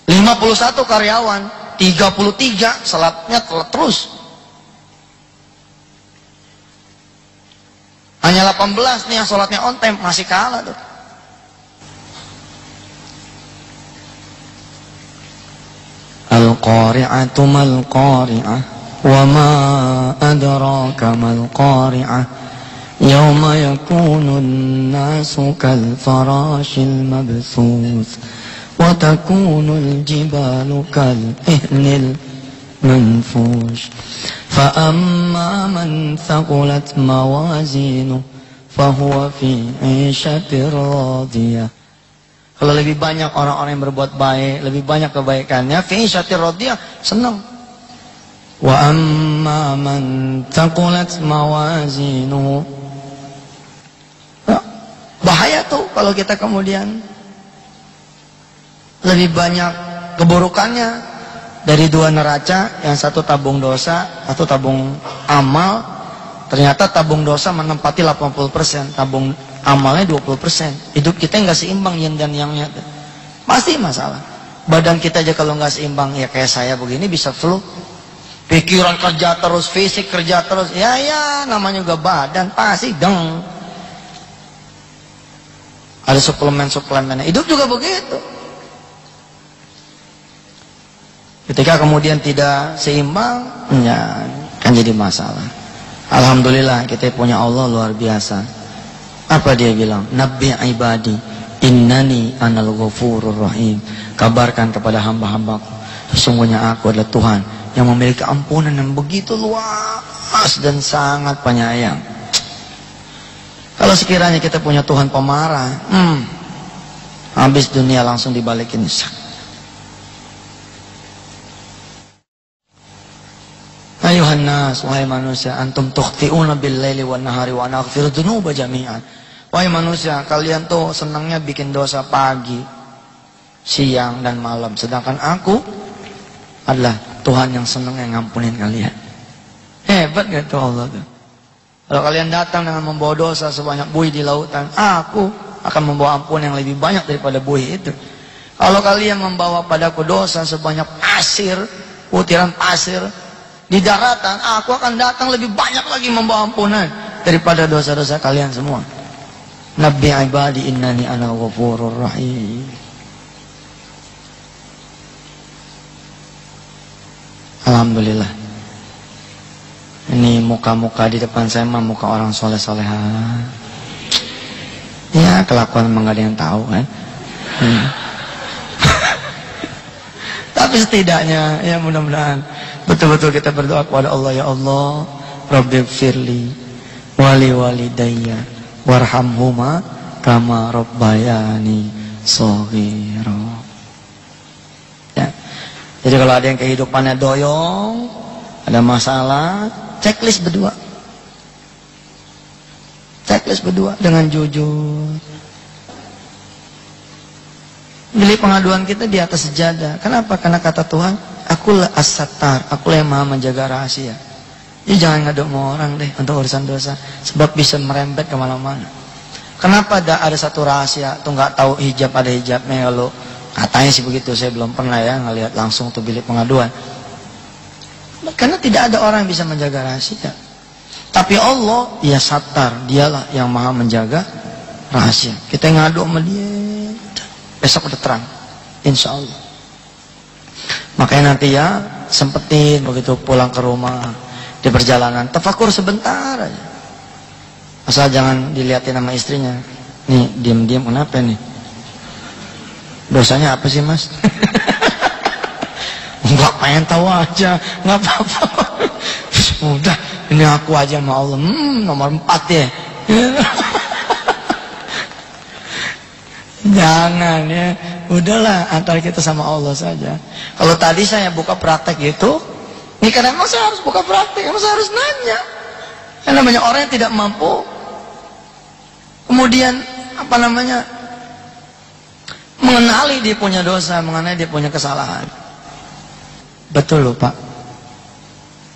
51 karyawan, 33 salatnya terus. Hanya 18 nih yang salatnya on time, masih kalah tuh. Al-qari'atu mal-qari'ah wa ma adraka mal-qari'ah yawma yakunu an-nasu kal-farashil mabthuth wa takunu al-jibalu kal-ihnil manfush fa amma man thaqulat mawazinuhu fa huwa fi 'ishatir radiyah. Kalau lebih banyak orang-orang yang berbuat baik, lebih banyak kebaikannya, fi 'ishatir radiyah, senang. Wa amma man thaqulat mawazinuhu. Bahaya tuh kalau kita kemudian lebih banyak keburukannya. Dari 2 neraca, yang satu tabung dosa, satu tabung amal. Ternyata tabung dosa menempati 80%, tabung amalnya 20%. Hidup kita nggak seimbang yin dan yang-nya. Pasti masalah. Badan kita aja kalau nggak seimbang, ya kayak saya begini bisa flu. Pikiran kerja terus, fisik kerja terus. Ya namanya juga badan, pasti deng. Ada suplemen-suplemennya. Hidup juga begitu. Ketika kemudian tidak seimbang, ya kan jadi masalah. Alhamdulillah kita punya Allah luar biasa. Apa dia bilang? Nabbi ibadi innani anal ghafurur rahim. Kabarkan kepada hamba-hambaku, sesungguhnya aku adalah Tuhan yang memiliki ampunan yang begitu luas dan sangat penyayang. Kalau sekiranya kita punya Tuhan pemarah, habis dunia langsung dibalikin. Ayuhan nas, wahai manusia, antum tukhti'una bil-laili wan-nahari wa ana aghfiru dzunuba jami'an. Wahai manusia, kalian tuh senangnya bikin dosa pagi, siang dan malam, sedangkan aku adalah Tuhan yang senang yang ngampunin kalian. Hebat gak tuh Allah tuh? Kalau kalian datang dengan membawa dosa sebanyak buih di lautan, aku akan membawa ampun yang lebih banyak daripada buih itu. Kalau kalian membawa padaku dosa sebanyak pasir, butiran pasir di daratan, aku akan datang lebih banyak lagi membawa ampunan daripada dosa-dosa kalian semua. Nabbi ibadi innani ana ghafurur rahim. Alhamdulillah. Ini muka-muka di depan saya mah muka orang soleh-soleha. Ya kelakuan emang gak ada yang tahu kan. Tapi setidaknya ya mudah-mudahan betul-betul kita berdoa kepada Allah, ya Allah, Rabbighfirli wali walidayya warhamhuma kama rabbayani shaghira. Ya. Jadi kalau ada yang kehidupannya doyong, ada masalah, checklist berdua. Checklist berdua dengan jujur. Bilik pengaduan kita di atas sejadah. Kenapa? Karena kata Tuhan, akulah as-sattar, akulah yang maha menjaga rahasia. Jadi jangan ngadu sama orang deh untuk urusan dosa, sebab bisa merembet kemana-mana. Kenapa ada satu rahasia tuh nggak tahu hijab ada hijabnya? Kalau katanya sih begitu, saya belum pernah ya ngelihat langsung tuh bilik pengaduan. Karena tidak ada orang yang bisa menjaga rahasia. Tapi Allah, ya sattar, dialah yang maha menjaga rahasia. Kita ngadu sama dia, besok udah terang, insya Allah. Makanya nanti ya sempetin begitu pulang ke rumah, di perjalanan tafakur sebentar aja, asal jangan dilihatin sama istrinya. Nih diam-diam kenapa nih, dosanya apa sih mas? Enggak, pengen tahu aja, nggak apa-apa. Udah, ini aku aja sama Allah. Nomor 4 ya. Jangan ya, udahlah antara kita sama Allah saja. Kalau tadi saya buka praktek gitu, ini karena emang saya harus buka praktek, emang saya harus nanya. Yang namanya orang yang tidak mampu, kemudian apa namanya, mengenali dia punya dosa, mengenali dia punya kesalahan. Betul loh Pak,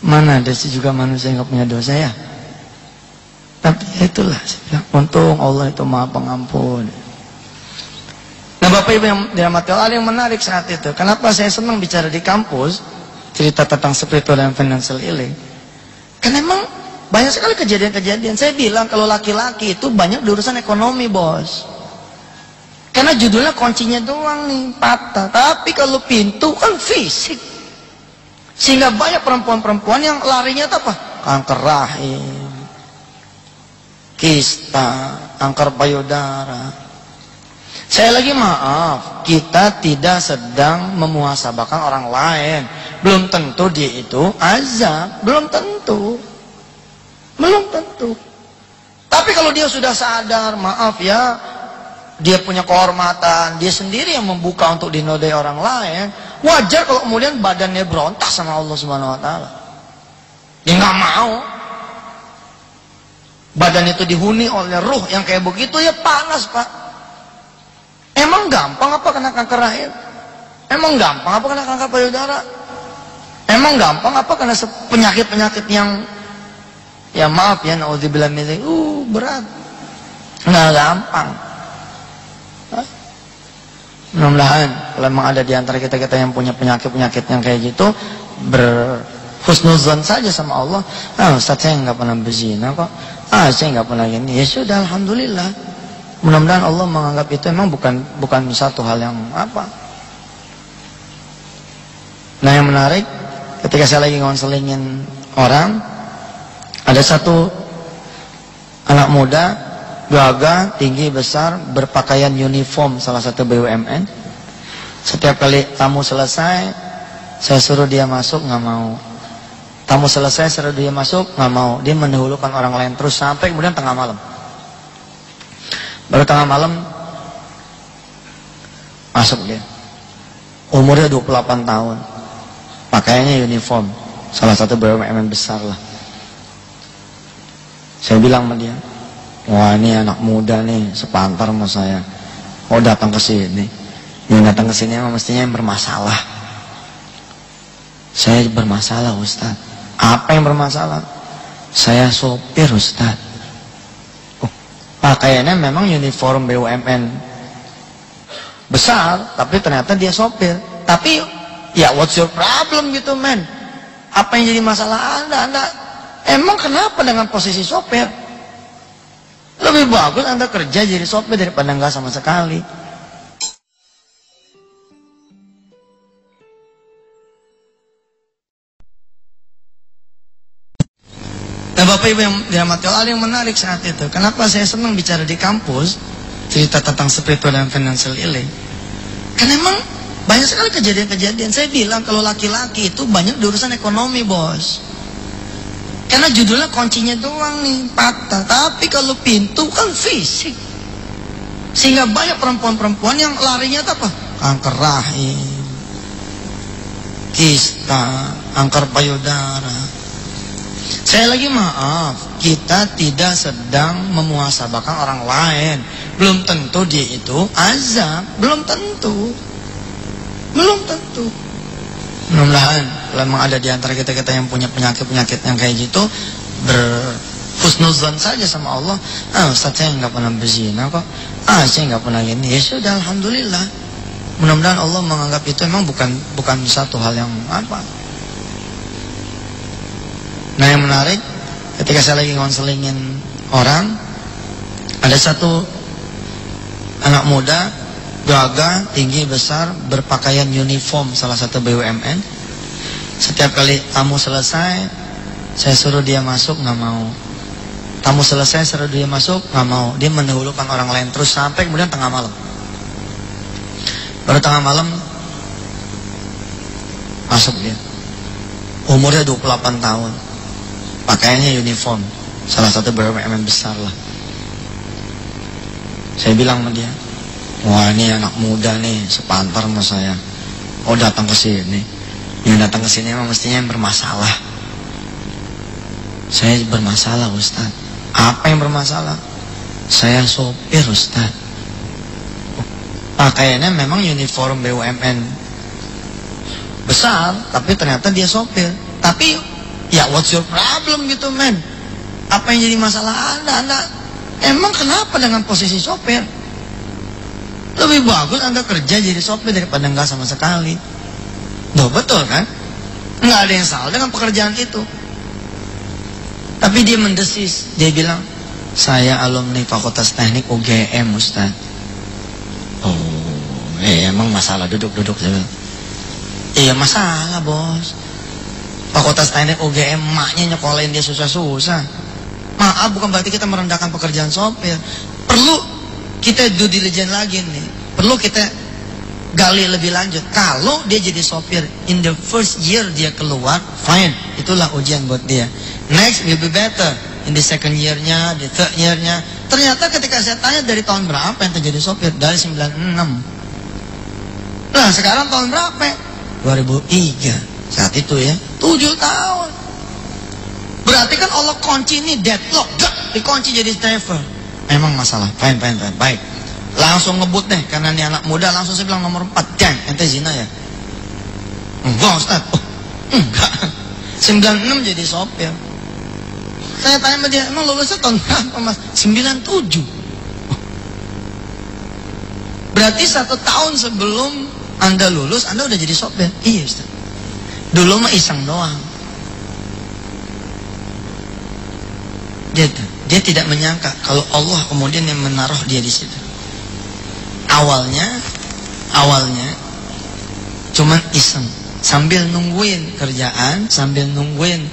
mana ada sih juga manusia yang gak punya dosa ya. Tapi itulah, untung Allah itu maha pengampun. Nah Bapak Ibu yang dirahmati Allah, yang menarik saat itu, kenapa saya senang bicara di kampus cerita tentang spiritual dan financial healing, karena emang banyak sekali kejadian-kejadian. Saya bilang kalau laki-laki itu banyak di urusan ekonomi bos, karena judulnya kuncinya doang nih patah, tapi kalau pintu kan fisik. Sehingga banyak perempuan-perempuan yang larinya itu apa? Kanker rahim, kista, kanker payudara. Saya lagi maaf, kita tidak sedang memuhasabahkan orang lain. Belum tentu dia itu azab, belum tentu. Belum tentu. Tapi kalau dia sudah sadar, maaf ya, dia punya kehormatan, dia sendiri yang membuka untuk dinodai orang lain, wajar kalau kemudian badannya berontak sama Allah Subhanahu wa taala. Dia nggak mau badan itu dihuni oleh ruh yang kayak begitu, ya panas Pak. Emang gampang apa kena kanker rahim? Emang gampang apa kena kanker payudara? Emang gampang apa kena penyakit-penyakit yang, ya maaf ya, naudzubillah min dzalik, berat. Nggak gampang. Mudah-mudahan kalau memang ada di antara kita-kita yang punya penyakit-penyakit yang kayak gitu, berhusnuzon saja sama Allah. Ustaz saya nggak pernah berzina kok, saya nggak pernah gini. Ya sudah, alhamdulillah. Mudah-mudahan Allah menganggap itu memang bukan satu hal yang apa. Nah yang menarik, ketika saya lagi ngonselingin orang, ada satu anak muda, gagah, tinggi, besar, berpakaian uniform salah satu BUMN. Setiap kali tamu selesai, saya suruh dia masuk, nggak mau. Tamu selesai, suruh dia masuk, nggak mau. Dia mendahulukan orang lain terus sampai kemudian tengah malam. Baru tengah malam masuk dia. Umurnya 28 tahun, pakaiannya uniform salah satu BUMN besar lah. Saya bilang sama dia, wah ini anak muda nih, sepantar sama saya. Oh datang ke sini, yang datang ke sini mestinya yang bermasalah. Saya bermasalah Ustaz. Apa yang bermasalah? Saya sopir Ustaz. Pakaiannya memang uniform BUMN besar, tapi ternyata dia sopir. Tapi ya what's your problem gitu men? Apa yang jadi masalah Anda? Emang kenapa dengan posisi sopir? Lebih bagus Anda kerja jadi sopir daripada enggak sama sekali. Nah Bapak Ibu yang dirahmati Allah, yang menarik saat itu, kenapa saya senang bicara di kampus cerita tentang spiritual dan financial healing, karena emang banyak sekali kejadian-kejadian. Saya bilang kalau laki-laki itu banyak di urusan ekonomi bos, karena judulnya kuncinya doang nih patah, tapi kalau pintu kan fisik. Sehingga banyak perempuan-perempuan yang larinya itu apa? Kanker rahim, kista, kanker payudara. Saya lagi maaf, kita tidak sedang memuhasabahkan orang lain. Belum tentu dia itu azab, belum tentu. Belum tentu. Mudah-mudahan kalau memang ada di antara kita-kita yang punya penyakit-penyakit yang kayak gitu, berhusnuzon saja sama Allah. Ustaz saya nggak pernah berzina kok, saya nggak pernah gini. Ya sudah, alhamdulillah. Mudah-mudahan Allah menganggap itu memang bukan satu hal yang apa. Nah yang menarik, ketika saya lagi ngonselingin orang, ada satu anak muda, gagah, tinggi, besar, berpakaian uniform salah satu BUMN. Setiap kali tamu selesai, saya suruh dia masuk, nggak mau. Tamu selesai, suruh dia masuk, nggak mau. Dia mendahulukan orang lain terus sampai kemudian tengah malam. Baru tengah malam masuk dia. Umurnya 28 tahun. Pakaiannya uniform, salah satu BUMN besar lah. Saya bilang sama dia, wah ini anak muda nih, sepantar sama saya. Oh datang ke sini. Yang datang ke sini emang mestinya yang bermasalah. Saya bermasalah Ustaz. Apa yang bermasalah? Saya sopir Ustaz. Pakaiannya memang uniform BUMN besar, tapi ternyata dia sopir. Tapi ya what's your problem gitu men? Apa yang jadi masalah Anda? Emang kenapa dengan posisi sopir? Lebih bagus Anda kerja jadi sopir daripada enggak sama sekali. Loh betul kan? Enggak ada yang salah dengan pekerjaan itu. Tapi dia mendesis. Dia bilang, saya alumni Fakultas Teknik UGM Ustaz. Oh, emang masalah duduk-duduk. Iya masalah bos. Fakultas Teknik UGM maknya nyekolahin dia susah-susah. Maaf, bukan berarti kita merendahkan pekerjaan sopir. Perlu kita due diligence lagi nih. Perlu kita gali lebih lanjut. Kalau dia jadi sopir in the first year dia keluar, fine, itulah ujian buat dia. Next will be better in the second year-nya, the third year-nya. Ternyata ketika saya tanya dari tahun berapa yang terjadi sopir, dari 96. Nah sekarang tahun berapa? 2003. Saat itu ya 7 tahun. Berarti kan Allah kunci ini deadlock, dikunci jadi driver. Memang masalah, fine. Baik, langsung ngebut deh. Karena ini anak muda, langsung saya bilang nomor 4. Gang, ente zina ya? Enggak Ustaz. Oh, enggak. 96 jadi sopir. Saya tanya sama dia, emang lulusnya tahun berapa mas? 97. Oh. Berarti 1 tahun sebelum Anda lulus, Anda udah jadi sopir? Iya Ustaz. Dulu mah iseng doang. Dia tidak menyangka kalau Allah kemudian yang menaruh dia di situ. Awalnya cuman iseng, sambil nungguin kerjaan, sambil nungguin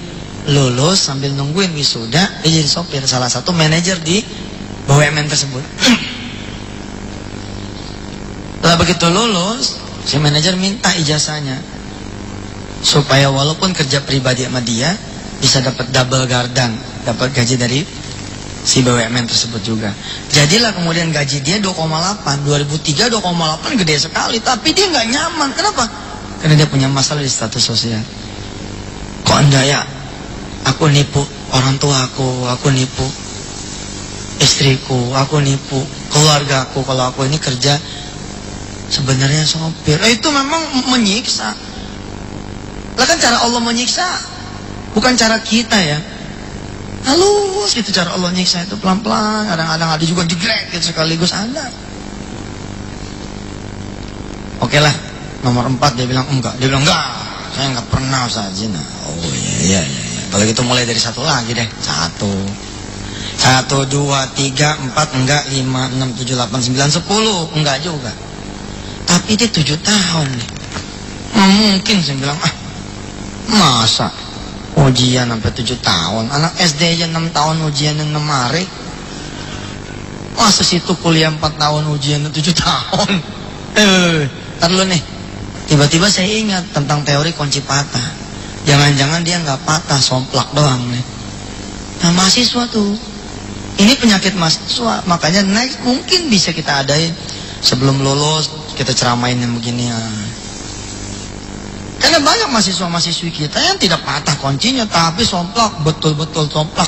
lulus, sambil nungguin wisuda, dia jadi sopir, salah satu manajer di BUMN tersebut. Setelah begitu lulus, si manajer minta ijazahnya supaya walaupun kerja pribadi sama dia bisa dapat double gardang, dapat gaji dari si BUMN tersebut juga. Jadilah kemudian gaji dia 2,8. 2003 2,8 gede sekali, tapi dia nggak nyaman. Kenapa? Karena dia punya masalah di status sosial. Kok Anda ya? Aku nipu orang tua aku nipu istriku, aku nipu keluargaku kalau aku ini kerja sebenarnya sopir. Itu memang menyiksa. Lah kan cara Allah menyiksa bukan cara kita ya. Halus gitu cara Allah nyiksa itu, pelan-pelan. Kadang-kadang ada juga digrek gitu sekaligus ada. Oke lah, nomor 4 dia bilang enggak. Dia bilang enggak, saya enggak pernah usaha zina. Oh iya. Kalau gitu mulai dari 1 lagi deh. 1, 2, 3, 4 enggak, 5, 6, 7, 8, 9, 10 enggak juga. Tapi dia 7 tahun nih. Mungkin saya bilang masa ujian sampai 7 tahun. Anak SD aja 6 tahun ujian 6 hari. Masa situ kuliah 4 tahun ujian 7 tahun. Ntar dulu nih. Tiba-tiba saya ingat tentang teori kunci patah. Jangan-jangan dia nggak patah, somplak doang nih. Nah mahasiswa tuh, ini penyakit mahasiswa. Makanya next mungkin bisa kita adain sebelum lulus, kita ceramain yang begini ya. Karena banyak mahasiswa-mahasiswi kita yang tidak patah kuncinya, tapi somplak, betul-betul somplak.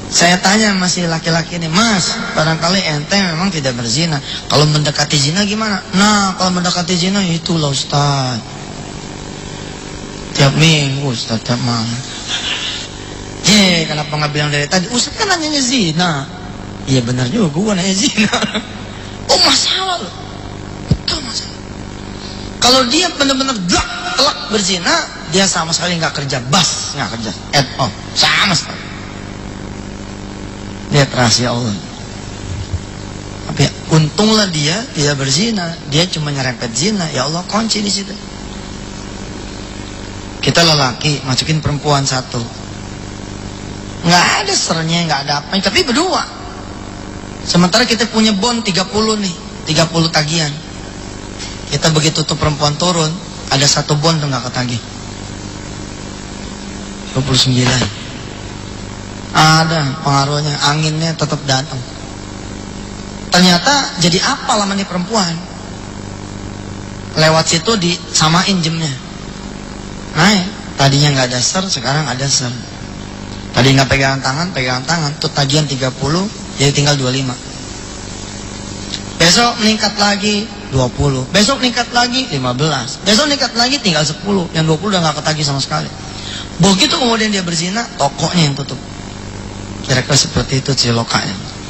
Saya tanya masih laki-laki ini, Mas, barangkali ente memang tidak berzina. Kalau mendekati zina gimana? Nah, kalau mendekati zina itulah Ustaz. Tiap minggu Ustaz, tiap malam. Kenapa nggak bilang dari tadi? Ustaz kan nanyanya zina. Iya benar juga, gua nanya zina. Oh masalah loh. Betul masalah. Kalau dia benar-benar telak berzina, dia sama sekali nggak kerja bas, nggak kerja at all, sama sekali. Lihat rahasia Allah. Tapi untunglah dia tidak berzina, dia cuma nyerempet zina. Ya Allah, kunci di situ. Kita lelaki masukin perempuan satu, nggak ada sernya, nggak ada apa, tapi berdua. Sementara kita punya bon 30 nih, 30 tagihan. Kita begitu tuh perempuan turun, ada satu bon tuh nggak ketagih. 29. Ada pengaruhnya, anginnya tetap datang. Ternyata jadi apa lama nih perempuan. Lewat situ disamain jamnya. Naik, tadinya nggak ada ser, sekarang ada ser. Tadi nggak pegangan tangan, tuh tagihan 30, jadi tinggal 25. Besok meningkat lagi 20, besok meningkat lagi 15, besok meningkat lagi tinggal 10, yang 20 udah nggak ketagih sama sekali. Begitu kemudian dia berzina, tokonya yang tutup. Kira-kira seperti itu cilokanya.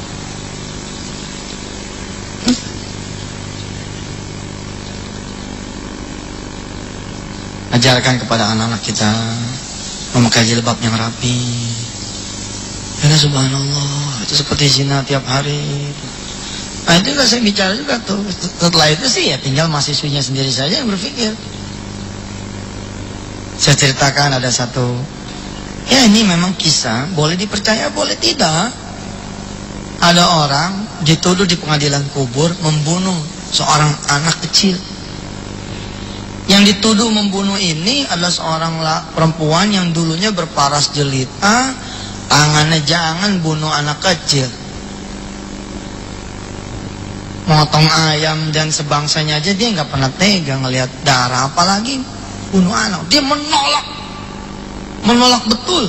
Ajarkan kepada anak-anak kita memakai jilbab yang rapi. Karena subhanallah, itu seperti zina tiap hari. Nah itu juga saya bicara juga tuh. Setelah itu sih ya tinggal mahasiswinya sendiri saja yang berpikir. Saya ceritakan ada satu, ya ini memang kisah, boleh dipercaya boleh tidak. Ada orang dituduh di pengadilan kubur membunuh seorang anak kecil. Yang dituduh membunuh ini adalah seorang perempuan yang dulunya berparas jelita, tangannya jangan bunuh anak kecil. Motong ayam dan sebangsanya aja dia nggak pernah tega ngelihat darah, apalagi bunuh anak. Dia menolak betul.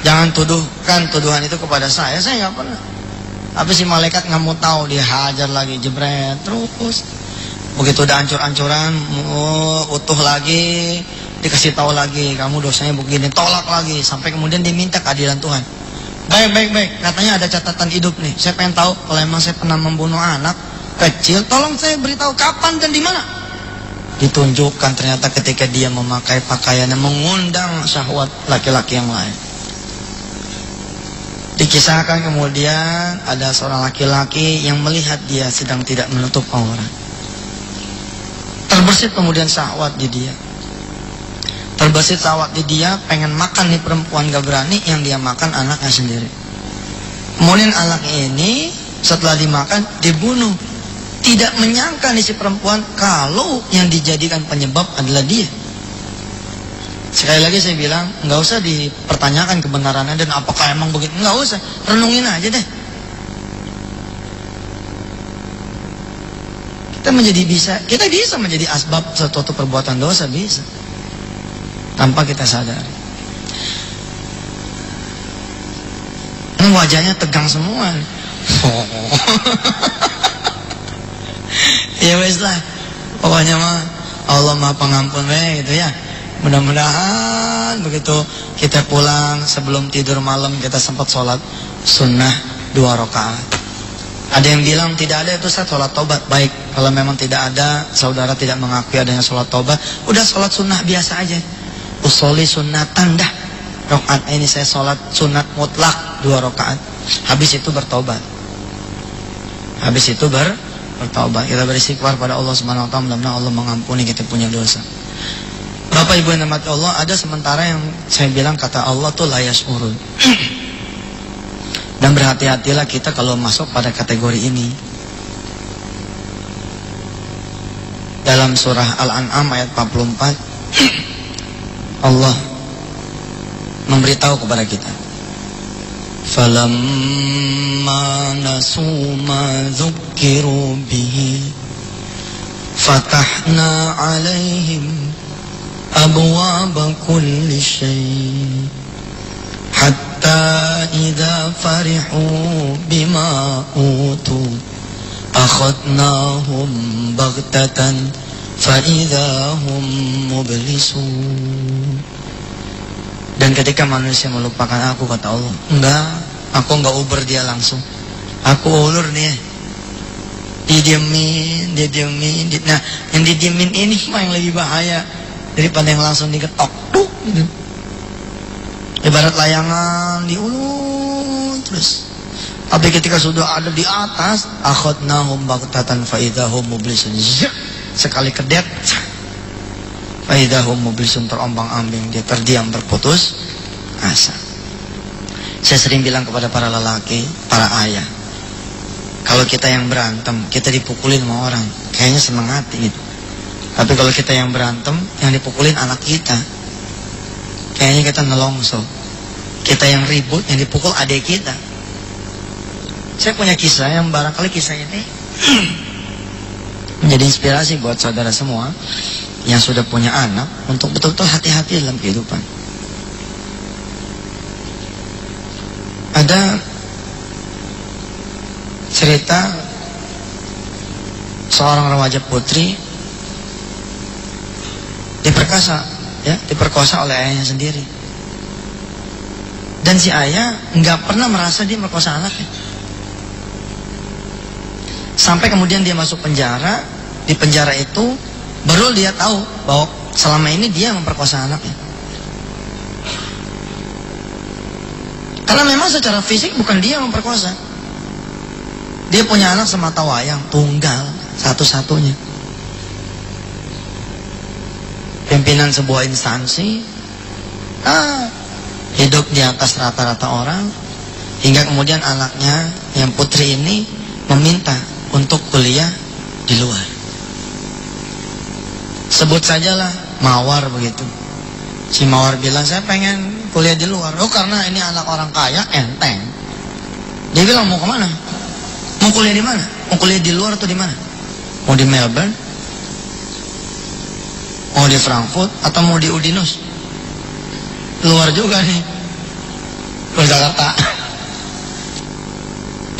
Jangan tuduhkan tuduhan itu kepada saya nggak pernah. Tapi si malaikat nggak mau tahu, dia hajar lagi, jebret terus. Begitu udah ancur-ancuran, utuh lagi, dikasih tahu lagi, kamu dosanya begini, tolak lagi, sampai kemudian diminta keadilan Tuhan. Baik, katanya ada catatan hidup nih. Saya pengen tahu kalau emang saya pernah membunuh anak kecil, tolong saya beritahu kapan dan di mana. Ditunjukkan ternyata ketika dia memakai pakaian yang mengundang syahwat laki-laki yang lain. Dikisahkan kemudian ada seorang laki-laki yang melihat dia sedang tidak menutup aurat. Terbersit kemudian syahwat di dia. Terbersit syahwat di dia, pengen makan nih perempuan, gak berani, yang dia makan anaknya sendiri. Kemudian anak ini setelah dimakan dibunuh. Tidak menyangka nih si perempuan kalau yang dijadikan penyebab adalah dia. Sekali lagi saya bilang, nggak usah dipertanyakan kebenarannya dan apakah emang begitu, nggak usah, renungin aja deh. Kita bisa menjadi asbab suatu perbuatan dosa, bisa tanpa kita sadari. Ini wajahnya tegang semua. Ya wes lah, pokoknya mah Allah Maha Pengampun gitu ya. Mudah-mudahan begitu kita pulang sebelum tidur malam kita sempat sholat sunnah 2 rakaat. Ada yang bilang tidak ada itu sholat tobat. Baik, kalau memang tidak ada, saudara tidak mengakui adanya sholat tobat, udah sholat sunnah biasa aja. Usoli sunnatan dah. Rakaat ini saya sholat sunat mutlak 2 rakaat. Habis itu bertobat. Bertobat. Kita beristighfar pada Allah Subhanahu wa taala, mudah-mudahan Allah mengampuni kita punya dosa. Bapak Ibu yang dirahmati Allah, ada sementara yang saya bilang kata Allah tuh la yash'urun. Dan berhati-hatilah kita kalau masuk pada kategori ini. Dalam surah Al-An'am ayat 44 Allah memberitahu kepada kita, falamma nasu ma dzukkiru bihi fatahna 'alaihim abwaaba kulli syai' hatta idza farihu bima utu akhadnahum baghtatan fa idza hum mublisun. Dan ketika manusia melupakan aku, kata Allah, aku enggak uber dia langsung, aku ulur nih, didiemin. Nah, yang didiemin ini mah yang lebih bahaya daripada yang langsung diketok gitu. Ibarat layangan diulur terus. Tapi ketika sudah ada di atas, akhadnahum baghtatan fa idahum mublisun. Sekali kedet, fa idahum mublisun, terombang-ambing, dia terdiam, terputus asa. Saya sering bilang kepada para lelaki, para ayah, kalau kita yang berantem, kita dipukulin sama orang, kayaknya seneng hati gitu. Tapi kalau kita yang berantem, yang dipukulin anak kita, kayaknya kita nelongso. Kita yang ribut, yang dipukul adik kita. Saya punya kisah yang barangkali kisah ini menjadi inspirasi buat saudara semua yang sudah punya anak untuk betul-betul hati-hati dalam kehidupan. Ada cerita seorang remaja putri diperkosa oleh ayahnya sendiri. Dan si ayah nggak pernah merasa dia merkosa anaknya. Sampai kemudian dia masuk penjara. Di penjara itu baru dia tahu bahwa selama ini dia memperkosa anaknya. Karena memang secara fisik bukan dia memperkosa. Dia punya anak semata wayang, tunggal, satu-satunya. Pimpinan sebuah instansi, hidup di atas rata-rata orang, hingga kemudian anaknya yang putri ini meminta untuk kuliah di luar. Sebut sajalah Mawar begitu. Si Mawar bilang, saya pengen kuliah di luar. Oh, karena ini anak orang kaya, enteng. Dia bilang, mau kemana? Mau kuliah di mana? Mau kuliah di luar atau di mana? Mau di Melbourne? Mau di Frankfurt? Atau mau di Udinus? Luar juga nih. Ke Jakarta.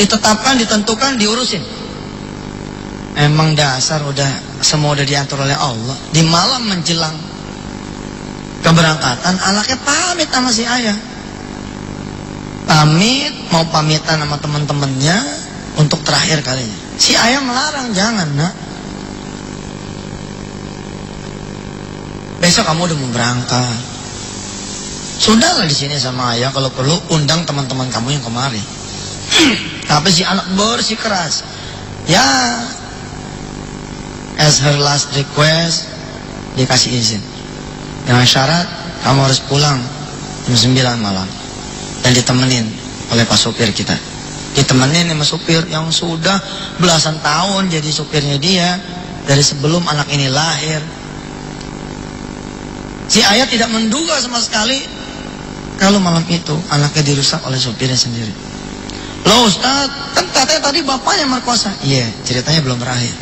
Ditetapkan, ditentukan, diurusin. Emang dasar semua udah diatur oleh Allah. Di malam menjelang keberangkatan, anaknya pamit sama si ayah. Mau pamitan sama teman-temannya untuk terakhir kalinya. Si ayah melarang, jangan nak. Besok kamu udah mau berangkat. Sudahlah di sini sama ayah, kalau perlu undang teman-teman kamu yang kemari. Tapi si anak bersikeras. Ya, as her last request, dikasih izin. Dengan syarat, kamu harus pulang jam 9 malam. Dan ditemenin oleh pak supir kita. Ditemenin sama supir yang sudah belasan tahun jadi supirnya dia. Dari sebelum anak ini lahir. Si ayah tidak menduga sama sekali kalau malam itu anaknya dirusak oleh supirnya sendiri. Loh Ustaz, kan katanya tadi bapaknya merkosa. Iya, ceritanya belum berakhir.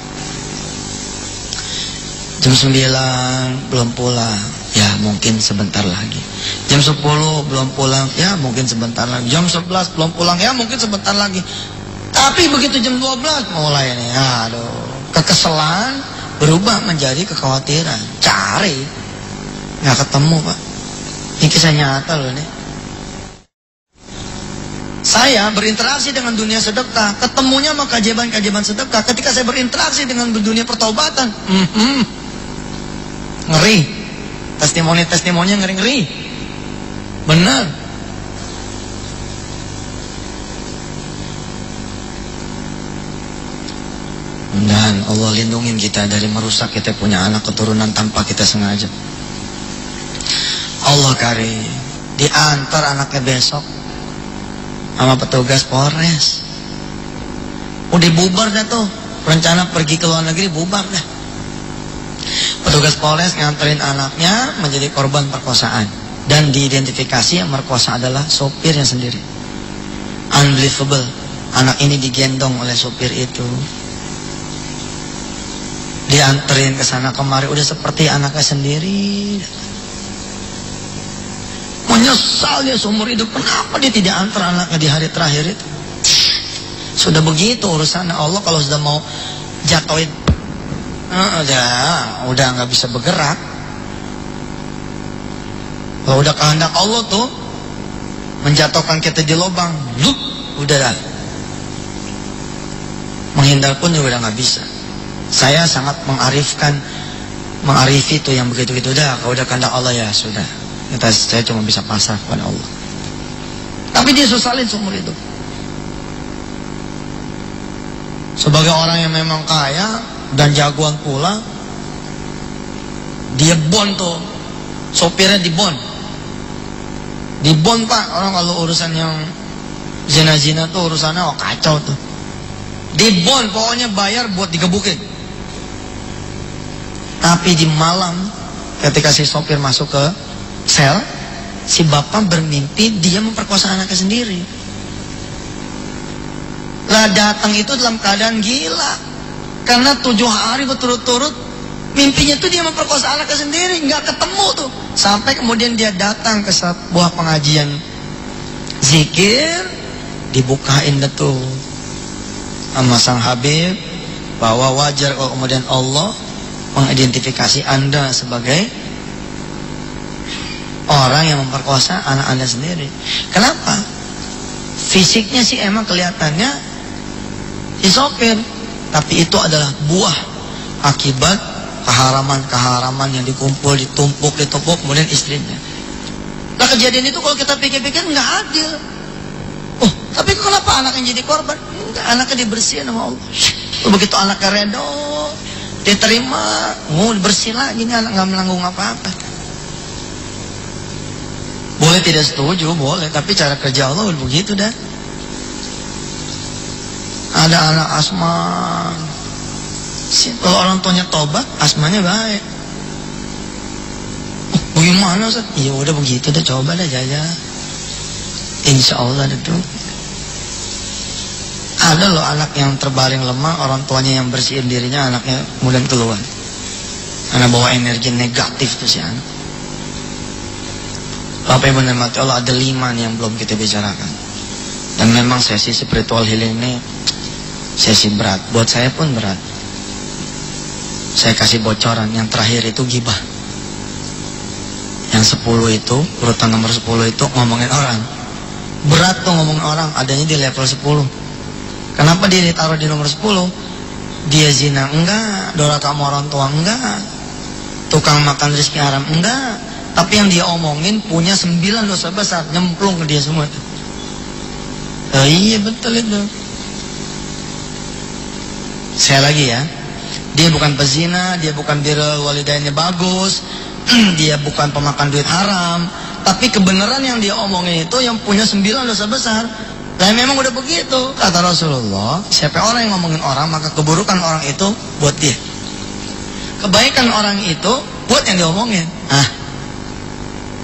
Jam 9 belum pulang, ya mungkin sebentar lagi. Jam 10 belum pulang, ya mungkin sebentar lagi. Jam 11 belum pulang, ya mungkin sebentar lagi. Tapi begitu jam 12 mulai nih, aduh, kekesalan berubah menjadi kekhawatiran. Cari, nggak ketemu Pak. Ini kisah nyata loh nih. Saya berinteraksi dengan dunia sedekah, ketemunya sama keajaiban-keajaiban sedekah. Ketika saya berinteraksi dengan dunia pertaubatan, ngeri. Testimoni-testimoninya ngeri-ngeri. Benar. Dan Allah lindungin kita dari merusak kita punya anak keturunan tanpa kita sengaja. Allah karim. Diantar anaknya besok sama petugas Polres. Udah bubar dah tuh. Rencana pergi ke luar negeri bubar dah. Petugas Polres nganterin anaknya menjadi korban perkosaan. Dan diidentifikasi yang merkosa adalah sopirnya sendiri. Unbelievable. Anak ini digendong oleh sopir itu. Dianterin ke sana kemari. Udah seperti anaknya sendiri. Menyesal dia seumur hidup. Kenapa dia tidak antar anaknya di hari terakhir itu? Sudah begitu urusan Allah. Kalau sudah mau jatuhin, udah nggak bisa bergerak. Kalau udah kehendak Allah tuh menjatuhkan kita di lubang, udah dah. Menghindar pun juga udah nggak bisa. Saya sangat mengarifi tuh yang begitu-gitu. Udah, kalau udah kehendak Allah ya sudah. Saya cuma bisa pasrah kepada Allah. Tapi dia sesalin seumur hidup. Sebagai orang yang memang kaya dan jagoan pula, dia bon tuh, sopirnya dibon. Dibon Pak, orang kalau urusan yang zina-zina tuh urusannya kacau tuh. Dibon, pokoknya bayar buat digebukin. Tapi di malam ketika si sopir masuk ke sel, si bapak bermimpi dia memperkosa anaknya sendiri. Lah datang itu dalam keadaan gila, karena 7 hari berturut-turut mimpinya tuh dia memperkosa anaknya sendiri, nggak ketemu tuh. Sampai kemudian dia datang ke sebuah pengajian zikir, dibukain tuh sama sang Habib bahwa wajar kalau kemudian Allah mengidentifikasi Anda sebagai orang yang memperkosa anak Anda sendiri. Kenapa? Fisiknya sih emang kelihatannya si sopir, tapi itu adalah buah akibat keharaman-keharaman yang ditumpuk, kemudian istrinya. Nah kejadian itu kalau kita pikir-pikir nggak adil. Oh, tapi kenapa anaknya jadi korban? Enggak, anaknya dibersihin sama Allah. Begitu anaknya redo, diterima, bersih lagi nih anak, nggak melanggung apa-apa. Boleh tidak setuju, boleh, tapi cara kerja Allah begitu dah. Ada anak asma, kalau orang tuanya tobat, asmanya baik. Oh, bagaimana Ustaz? Ya udah begitu dah, coba dah jaja. Insya Allah itu. Ada loh anak yang terbaring lemah, orang tuanya yang bersihin dirinya, anaknya kemudian keluar. Karena bawa energi negatif tuh si anak. Bapak Ibu dan Allah, ada 5 nih yang belum kita bicarakan. Dan memang sesi spiritual healing ini sesi berat. Buat saya pun berat. Saya kasih bocoran, yang terakhir itu gibah. Yang 10 itu, urutan nomor 10 itu ngomongin orang. Berat tuh ngomongin orang, adanya di level 10. Kenapa dia ditaruh di nomor 10? Dia zina enggak, durhaka sama orang tua enggak, tukang makan rezeki haram enggak, tapi yang dia omongin punya 9 dosa besar, nyemplung ke dia semua. Iya betul itu. Saya lagi ya, dia bukan pezina, dia bukan birrul walidainnya bagus, dia bukan pemakan duit haram, tapi kebenaran yang dia omongin itu yang punya 9 dosa besar. Nah memang udah begitu, kata Rasulullah, siapa orang yang ngomongin orang, maka keburukan orang itu buat dia, kebaikan orang itu buat yang diomongin.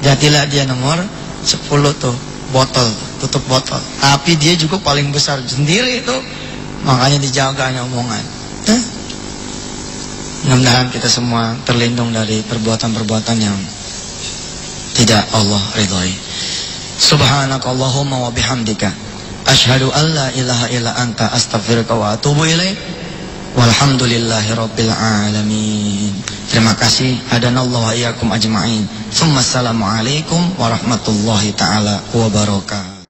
Jadilah dia nomor 10 tuh, botol, tutup botol. Tapi dia juga paling besar sendiri itu, makanya dijaganya omongan. Mudah-mudahan kita semua terlindung dari perbuatan-perbuatan yang tidak Allah ridhai. Subhanakallahumma wa bihamdika asyhadu an la ilaha illa anta astaghfiruka wa atubu ilaik. Walhamdulillahi rabbil alamin. Terima kasih. Hadanallahu wa iyyakum ajma'in. Assalamualaikum warahmatullahi taala wabarakatuh.